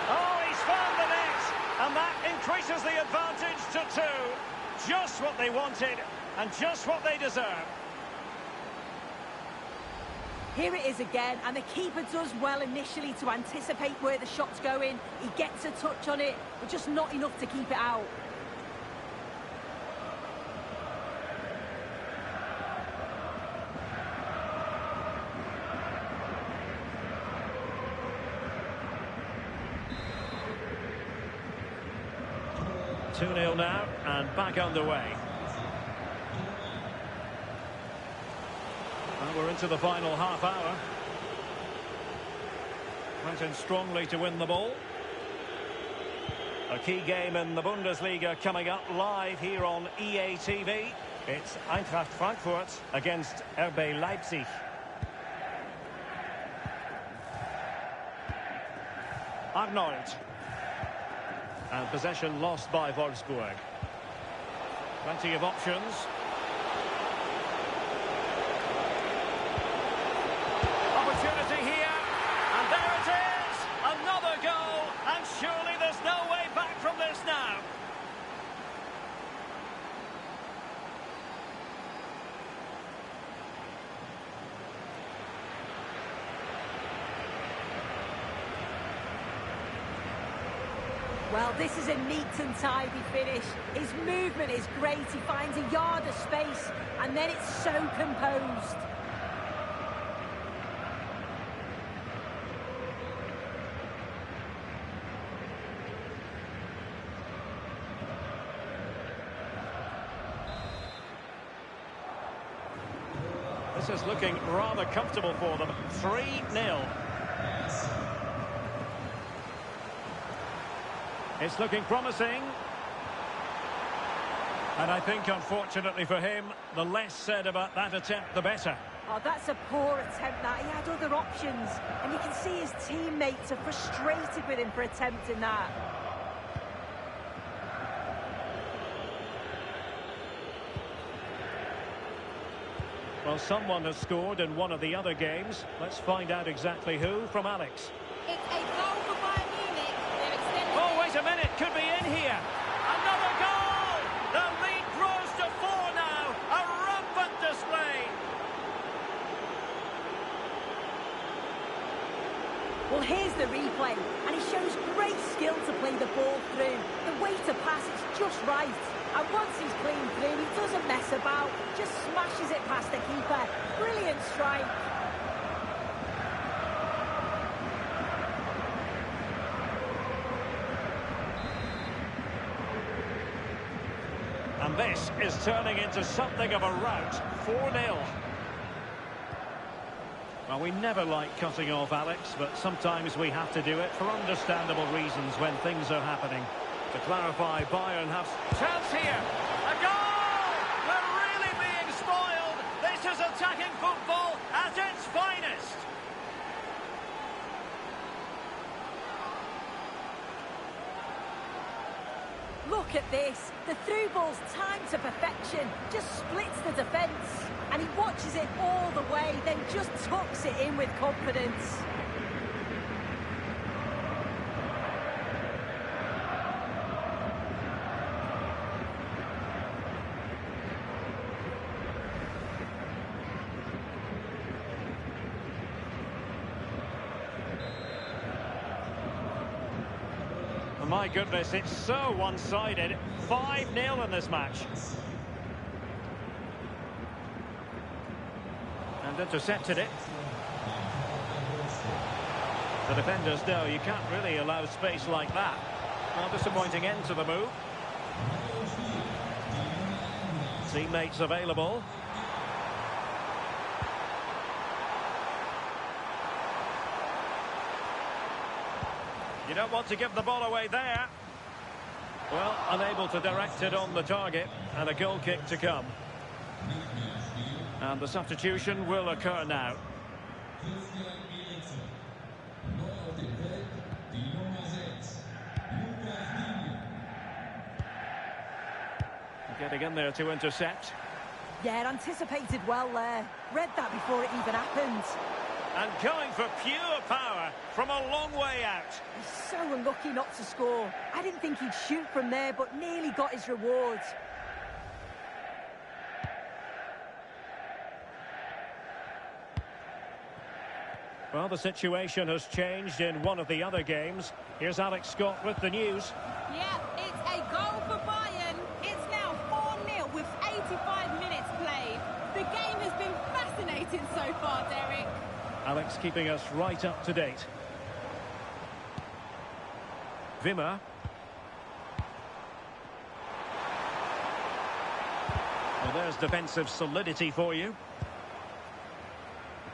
Oh, he's found the net. And that increases the advantage to 2. Just what they wanted and just what they deserve. Here it is again, and the keeper does well initially to anticipate where the shot's going. He gets a touch on it, but just not enough to keep it out. Two 2-0 now, and back underway. Well, we're into the final half hour. Fighting strongly to win the ball. A key game in the Bundesliga coming up live here on EA TV. It's Eintracht Frankfurt against RB Leipzig. Arnold. And possession lost by Wolfsburg. Plenty of options. Opportunity here, and there it is! Another goal, and surely there's no way back from this now. Well, this is a neat and tidy finish. His movement is great. He finds a yard of space, and then it's so composed. This is looking rather comfortable for them. 3-0. It's looking promising. And I think, unfortunately for him, the less said about that attempt, the better. Oh, that's a poor attempt, that. He had other options. And you can see his teammates are frustrated with him for attempting that. Well, someone has scored in one of the other games. Let's find out exactly who from Alex. It's a goal for Bayern Munich. They're extending. Oh, wait a minute. Could be in here. Another goal! The lead grows to 4 now. A rampant display. Well, here's the replay. And he shows great skill to play the ball through. The way to pass is just right. And once he's clean through, he doesn't mess about. Just smashes it past the keeper. Brilliant strike. And this is turning into something of a rout. 4-0. Well, we never like cutting off Alex, but sometimes we have to do it for understandable reasons when things are happening. To clarify, Bayern have chance here. A goal! They're really being spoiled. This is attacking football at its finest. Look at this. The through ball's timed to perfection. Just splits the defence. And he watches it all the way, then just tucks it in with confidence. My goodness, it's so one-sided. 5-0 in this match. And intercepted it. The defenders know you can't really allow space like that. Well, disappointing end to the move. Teammates available. You don't want to give the ball away there. Well, unable to direct it on the target, and a goal kick to come. And the substitution will occur now. Getting in there to intercept. Yeah, anticipated well there. Read that before it even happened. And going for pure power from a long way out. He's so unlucky not to score. I didn't think he'd shoot from there, but nearly got his reward. Well, the situation has changed in one of the other games. Here's Alex Scott with the news. Yeah, it's a goal for Bayern. It's now 4-0 with 85 minutes played. The game has been fascinating so far, Derek. Alex keeping us right up to date. Wimmer. Well, there's defensive solidity for you.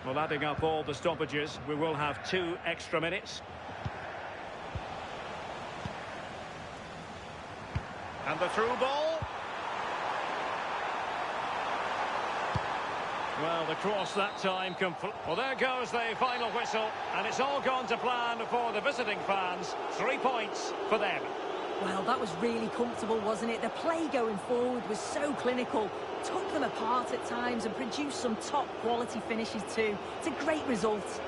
Well, adding up all the stoppages, we will have 2 extra minutes. And the through ball. Well, the cross that time complete. Well, there goes the final whistle, and it's all gone to plan for the visiting fans. 3 points for them. Well, that was really comfortable, wasn't it? The play going forward was so clinical. Took them apart at times and produced some top-quality finishes too. It's a great result.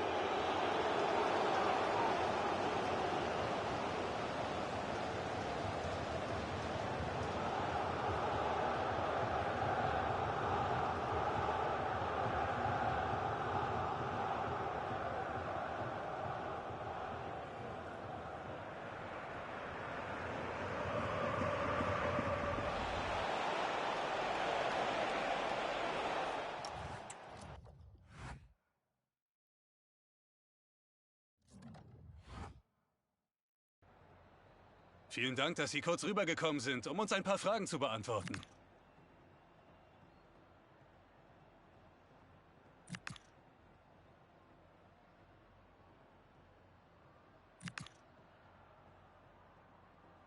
Vielen Dank, dass Sie kurz rübergekommen sind, um uns ein paar Fragen zu beantworten.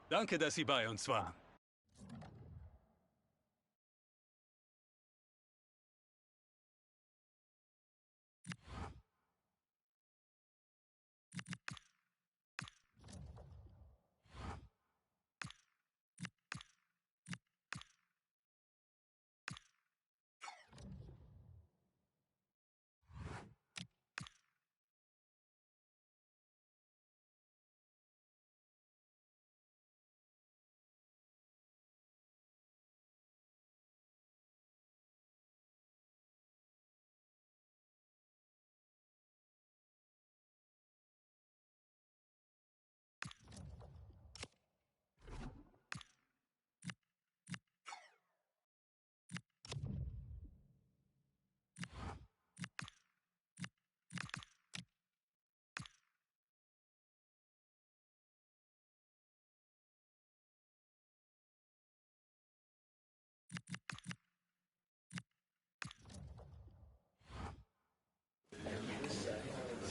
Danke, dass Sie bei uns waren.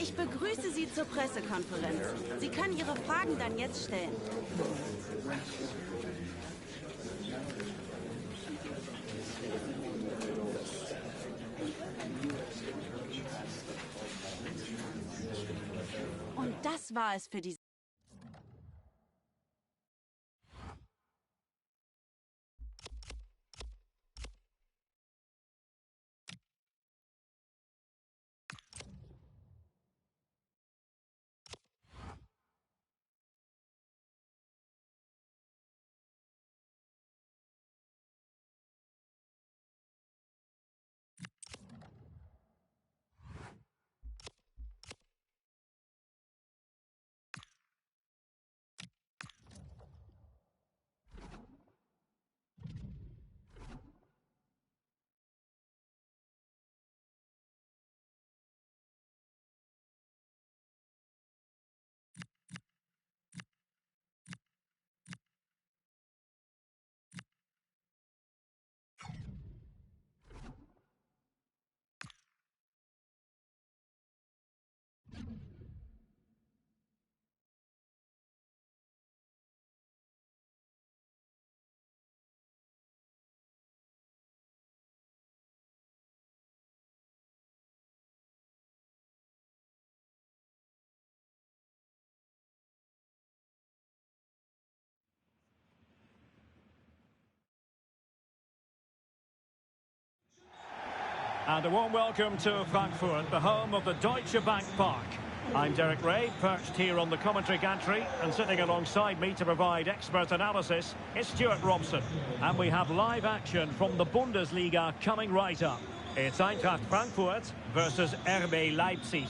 Ich begrüße Sie zur Pressekonferenz. Sie können Ihre Fragen dann jetzt stellen. Und das war es für die And a warm welcome to Frankfurt, the home of the Deutsche Bank Park. I'm Derek Ray, perched here on the commentary gantry, and sitting alongside me to provide expert analysis is Stuart Robson. And we have live action from the Bundesliga coming right up. It's Eintracht Frankfurt versus RB Leipzig.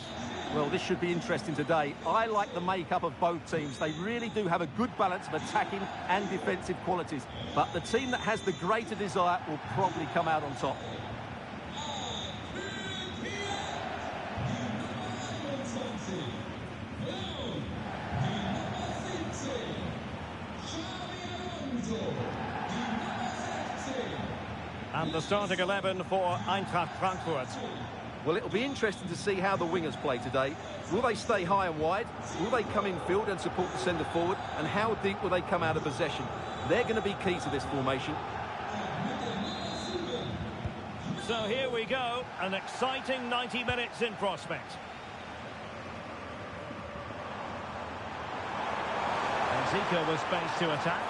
Well, this should be interesting today. I like the makeup of both teams. They really do have a good balance of attacking and defensive qualities. But the team that has the greater desire will probably come out on top. And the starting 11 for Eintracht Frankfurt. Well, it'll be interesting to see how the wingers play today. Will they stay high and wide? Will they come in field and support the centre forward? And how deep will they come out of possession? They're going to be key to this formation. So here we go, an exciting 90 minutes in prospect. Zico was space to attack.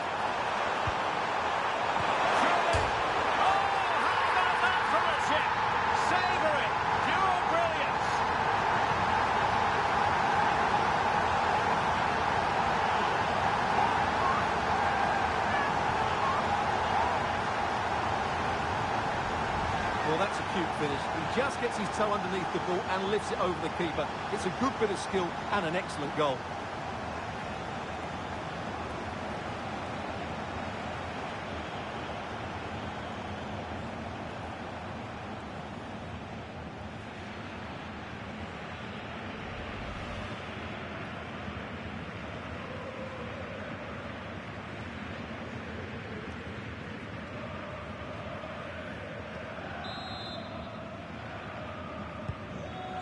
Well, that's a cute finish. He just gets his toe underneath the ball and lifts it over the keeper. It's a good bit of skill and an excellent goal.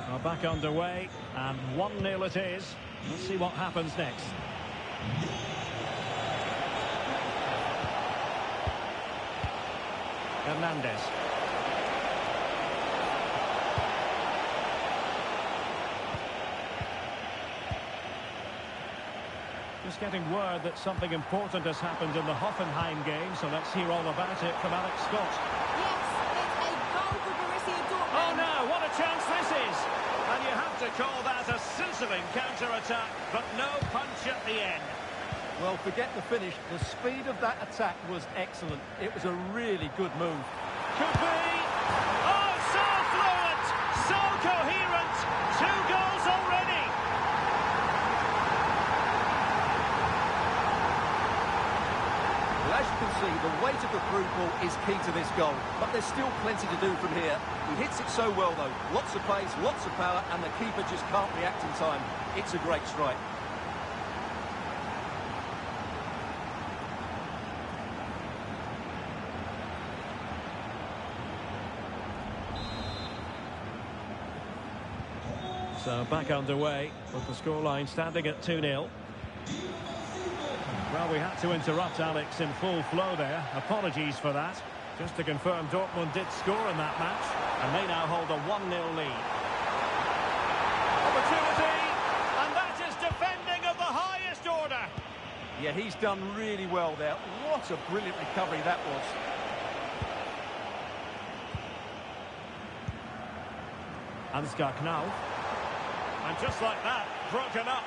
Well, back underway, and 1-0 it is. Let's see what happens next. Hernandez. Just getting word that something important has happened in the Hoffenheim game, so let's hear all about it from Alex Scott. Yes, it's a goal for Borussia Dortmund. Oh no, what a chance this is! And you have to call that a sizzling counter-attack, but no punch at the end. Well, forget the finish. The speed of that attack was excellent. It was a really good move. Could be. Oh, so fluent, so coherent. 2 goals already. Well, as you can see, the weight of the through ball is key to this goal. But there's still plenty to do from here. He hits it so well, though. Lots of pace, lots of power, and the keeper just can't react in time. It's a great strike. So back underway with the scoreline standing at 2-0. Well, we had to interrupt Alex in full flow there. Apologies for that. Just to confirm, Dortmund did score in that match, and they now hold a 1-0 lead. Opportunity, and that is defending of the highest order. Yeah, he's done really well there. What a brilliant recovery that was. Ansgar Knauf. And just like that, broken up.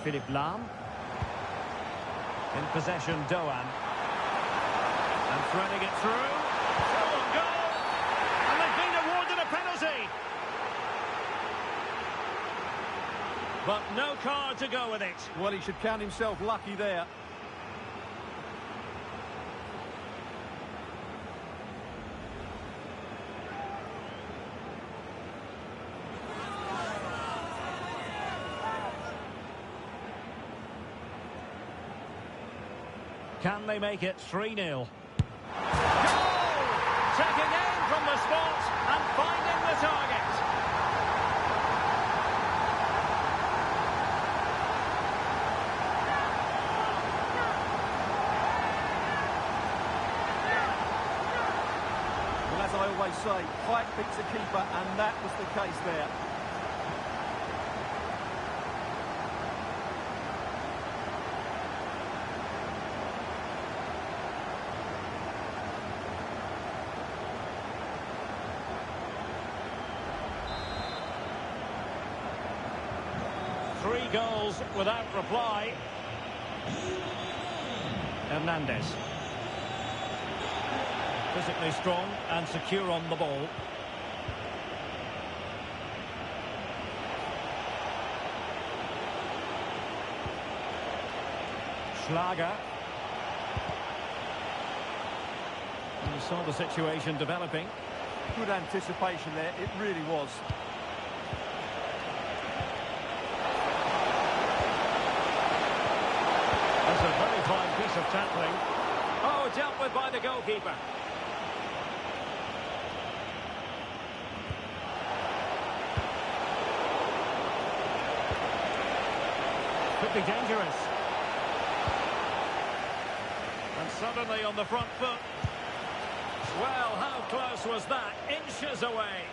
Philipp Lahm. In possession, Doan. And threading it through. On goal. And they've been awarded a penalty. But no card to go with it. Well, he should count himself lucky there. Can they make it 3-0? Goal! Checking in from the spot and finding the target. they say. Height beats a keeper, and that was the case there. Three goals without reply. Hernandez. Physically strong and secure on the ball. Schlager. And you saw the situation developing. Good anticipation there, it really was. That's a very fine piece of tackling. Oh, dealt with by the goalkeeper. Could be dangerous. And suddenly on the front foot. Well, how close was that? Inches away.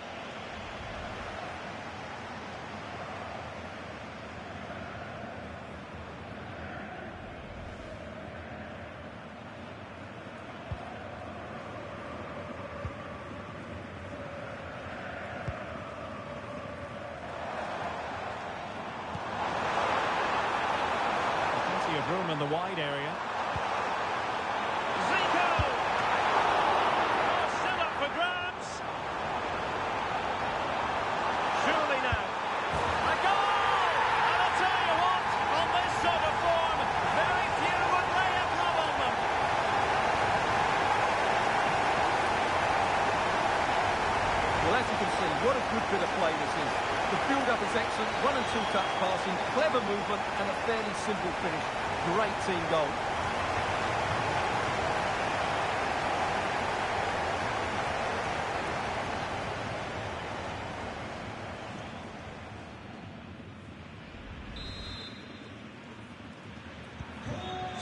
Plenty of room in the wide area. What a good bit of play this is. The build-up is excellent, 1 and 2 touch passing, clever movement and a fairly simple finish. Great team goal.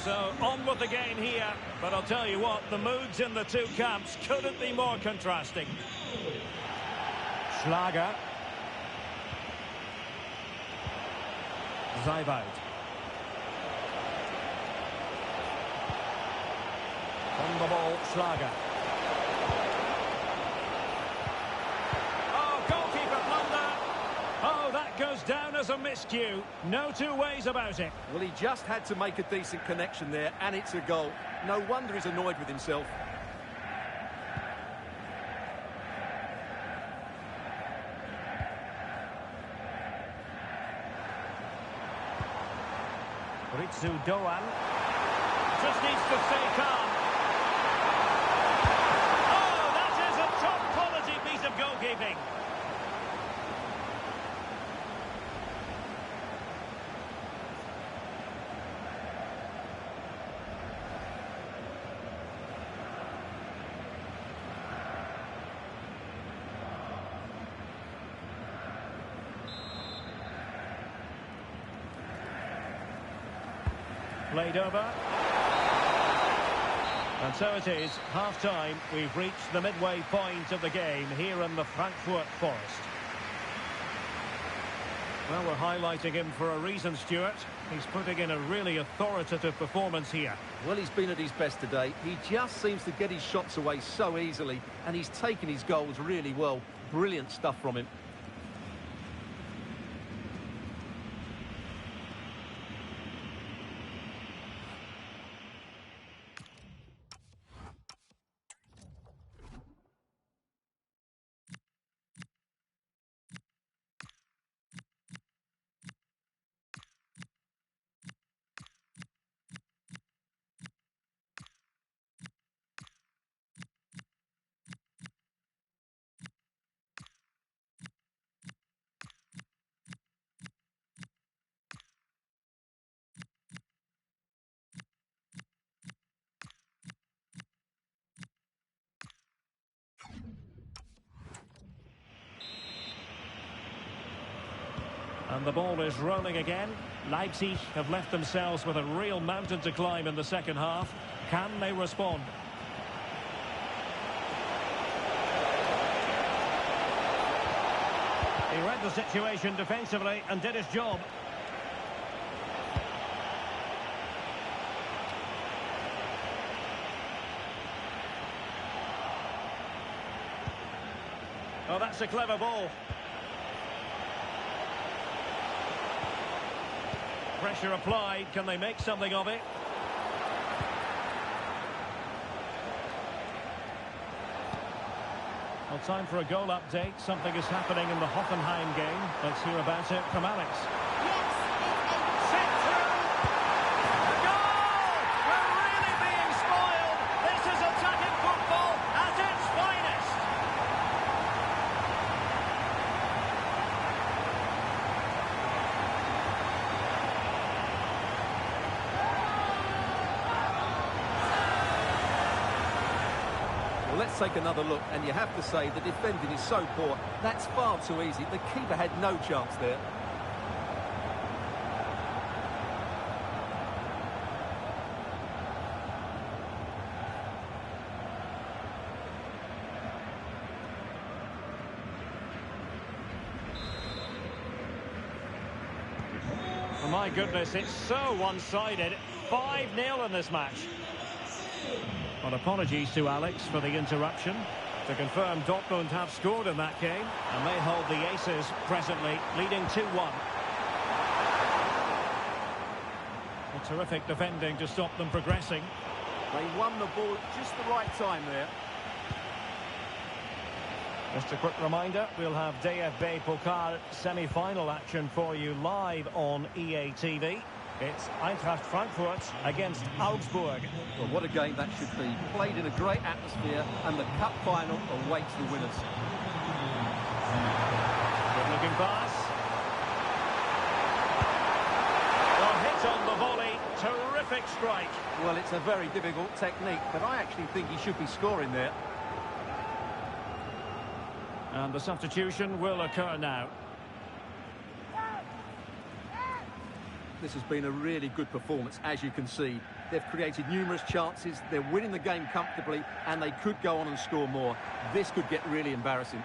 So, on with the game here, but I'll tell you what, the moods in the two camps couldn't be more contrasting. Schlager. Zeibold. On the ball, Schlager. Oh, goalkeeper blunder. Oh, that goes down as a miscue. No two ways about it. Well, he just had to make a decent connection there, and it's a goal. No wonder he's annoyed with himself. Ritsu Doan just needs to stay calm. Oh, that is a top-quality piece of goalkeeping. Played over. And so it is, half-time. We've reached the midway point of the game here in the Frankfurt Forest. Well, we're highlighting him for a reason, Stuart. He's putting in a really authoritative performance here. Well, he's been at his best today. He just seems to get his shots away so easily, and he's taken his goals really well. Brilliant stuff from him. And the ball is rolling again. Leipzig have left themselves with a real mountain to climb in the second half. Can they respond? He read the situation defensively and did his job. Oh, that's a clever ball. Pressure applied. Can they make something of it? Well, time for a goal update. Something is happening in the Hoffenheim game. Let's hear about it from Alex. Yes, Set through! A goal! We're really being spoiled. This is attacking football at its finest. Well, let's take another look, and you have to say the defending is so poor. That's far too easy. The keeper had no chance there. Oh, my goodness, it's so one-sided. 5-0 in this match. Well, apologies to Alex for the interruption. To confirm, Dortmund have scored in that game, and they hold the aces presently, leading 2-1. A terrific defending to stop them progressing. They won the ball at just the right time there. Just a quick reminder, we'll have DFB Pokal semi-final action for you live on EA TV. It's Eintracht Frankfurt against Augsburg. Well, what a game that should be. Played in a great atmosphere, and the cup final awaits the winners. Good-looking pass. A hit on the volley. Terrific strike. Well, it's a very difficult technique, but I actually think he should be scoring there. And the substitution will occur now. This has been a really good performance, as you can see. They've created numerous chances, they're winning the game comfortably, and they could go on and score more. This could get really embarrassing.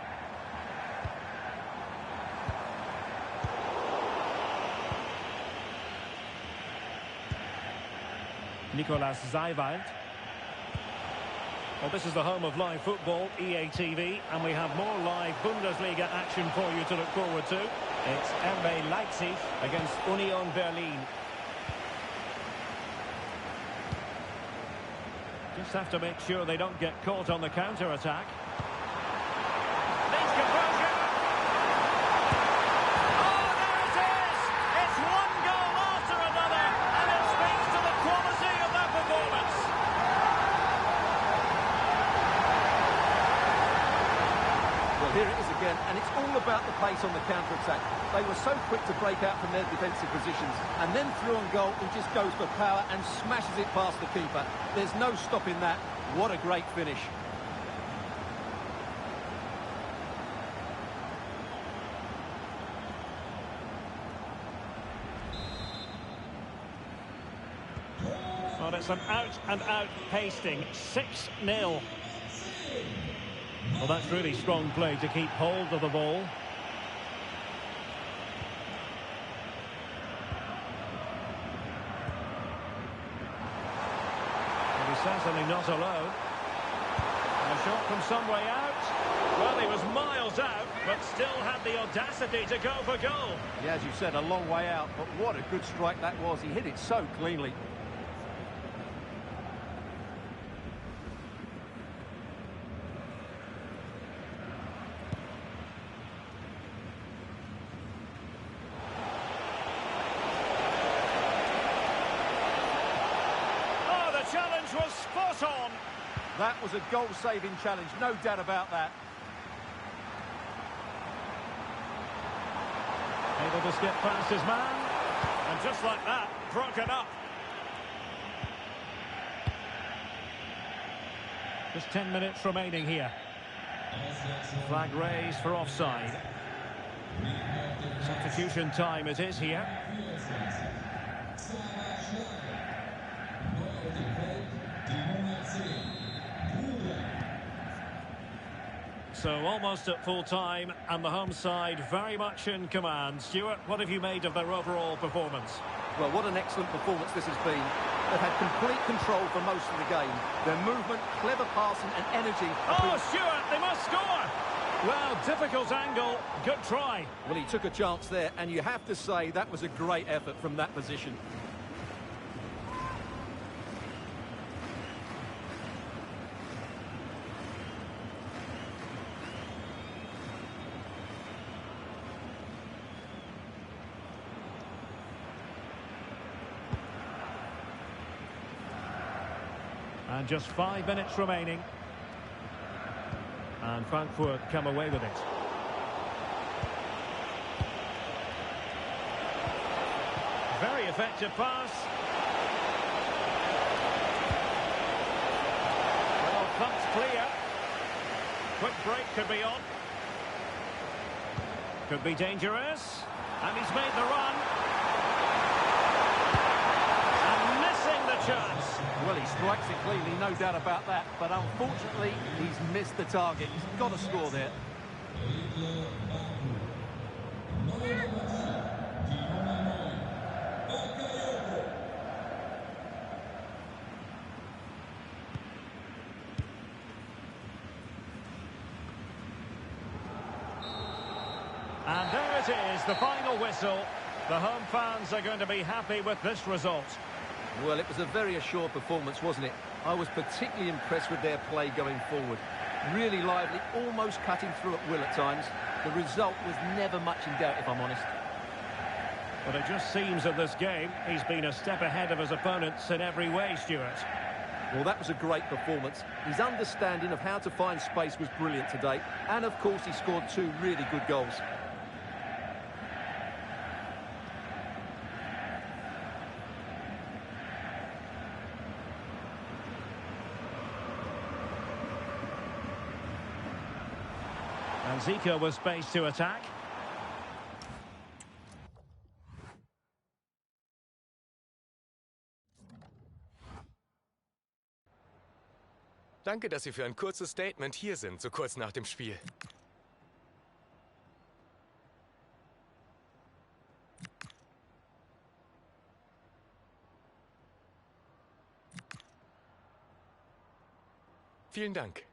Nicolas Zeiwald. Well, this is the home of live football, EA TV, and we have more live Bundesliga action for you to look forward to. It's RB Leipzig against Union Berlin. Just have to make sure they don't get caught on the counter-attack. Needs composure. Oh, there it is! It's one goal after another, and it speaks to the quality of their performance. Well, here it is again, and it's all about the pace on the counter-attack. They were so quick to break out from their defensive positions, and then through on goal, he just goes for power and smashes it past the keeper. There's no stopping that. What a great finish. Well, it's an out-and-out pasting. 6-0. Well, that's really strong play to keep hold of the ball. And he's certainly not alone. And a shot from some way out. Well, he was miles out, but still had the audacity to go for goal. Yeah, as you said, a long way out, but what a good strike that was. He hit it so cleanly. Was spot on. That was a goal-saving challenge, no doubt about that. Able to skip past his man, and just like that, broken up. Just 10 minutes remaining here. Flag raised for offside. Substitution time it is here. So almost at full time, and the home side very much in command. Stuart, what have you made of their overall performance? Well, what an excellent performance this has been. They've had complete control for most of the game. Their movement, clever passing and energy. Oh, Stuart, they must score! Well, difficult angle. Good try. Well, he took a chance there, and you have to say that was a great effort from that position. And just 5 minutes remaining. And Frankfurt come away with it. Very effective pass. Well, thumped clear. Quick break could be on. Could be dangerous. And he's made the run. And missing the chance. Well, he strikes it cleanly, no doubt about that. But unfortunately, he's missed the target. He's got to score there. And there it is, the final whistle. The home fans are going to be happy with this result. Well, it was a very assured performance, wasn't it? I was particularly impressed with their play going forward. Really lively, almost cutting through at will at times. The result was never much in doubt, if I'm honest. But it just seems in this game, he's been a step ahead of his opponents in every way, Stuart. Well, that was a great performance. His understanding of how to find space was brilliant today. And, of course, he scored 2 really good goals. And Zico was space to attack. Danke, dass Sie für ein kurzes Statement hier sind, so kurz nach dem Spiel. Vielen Dank.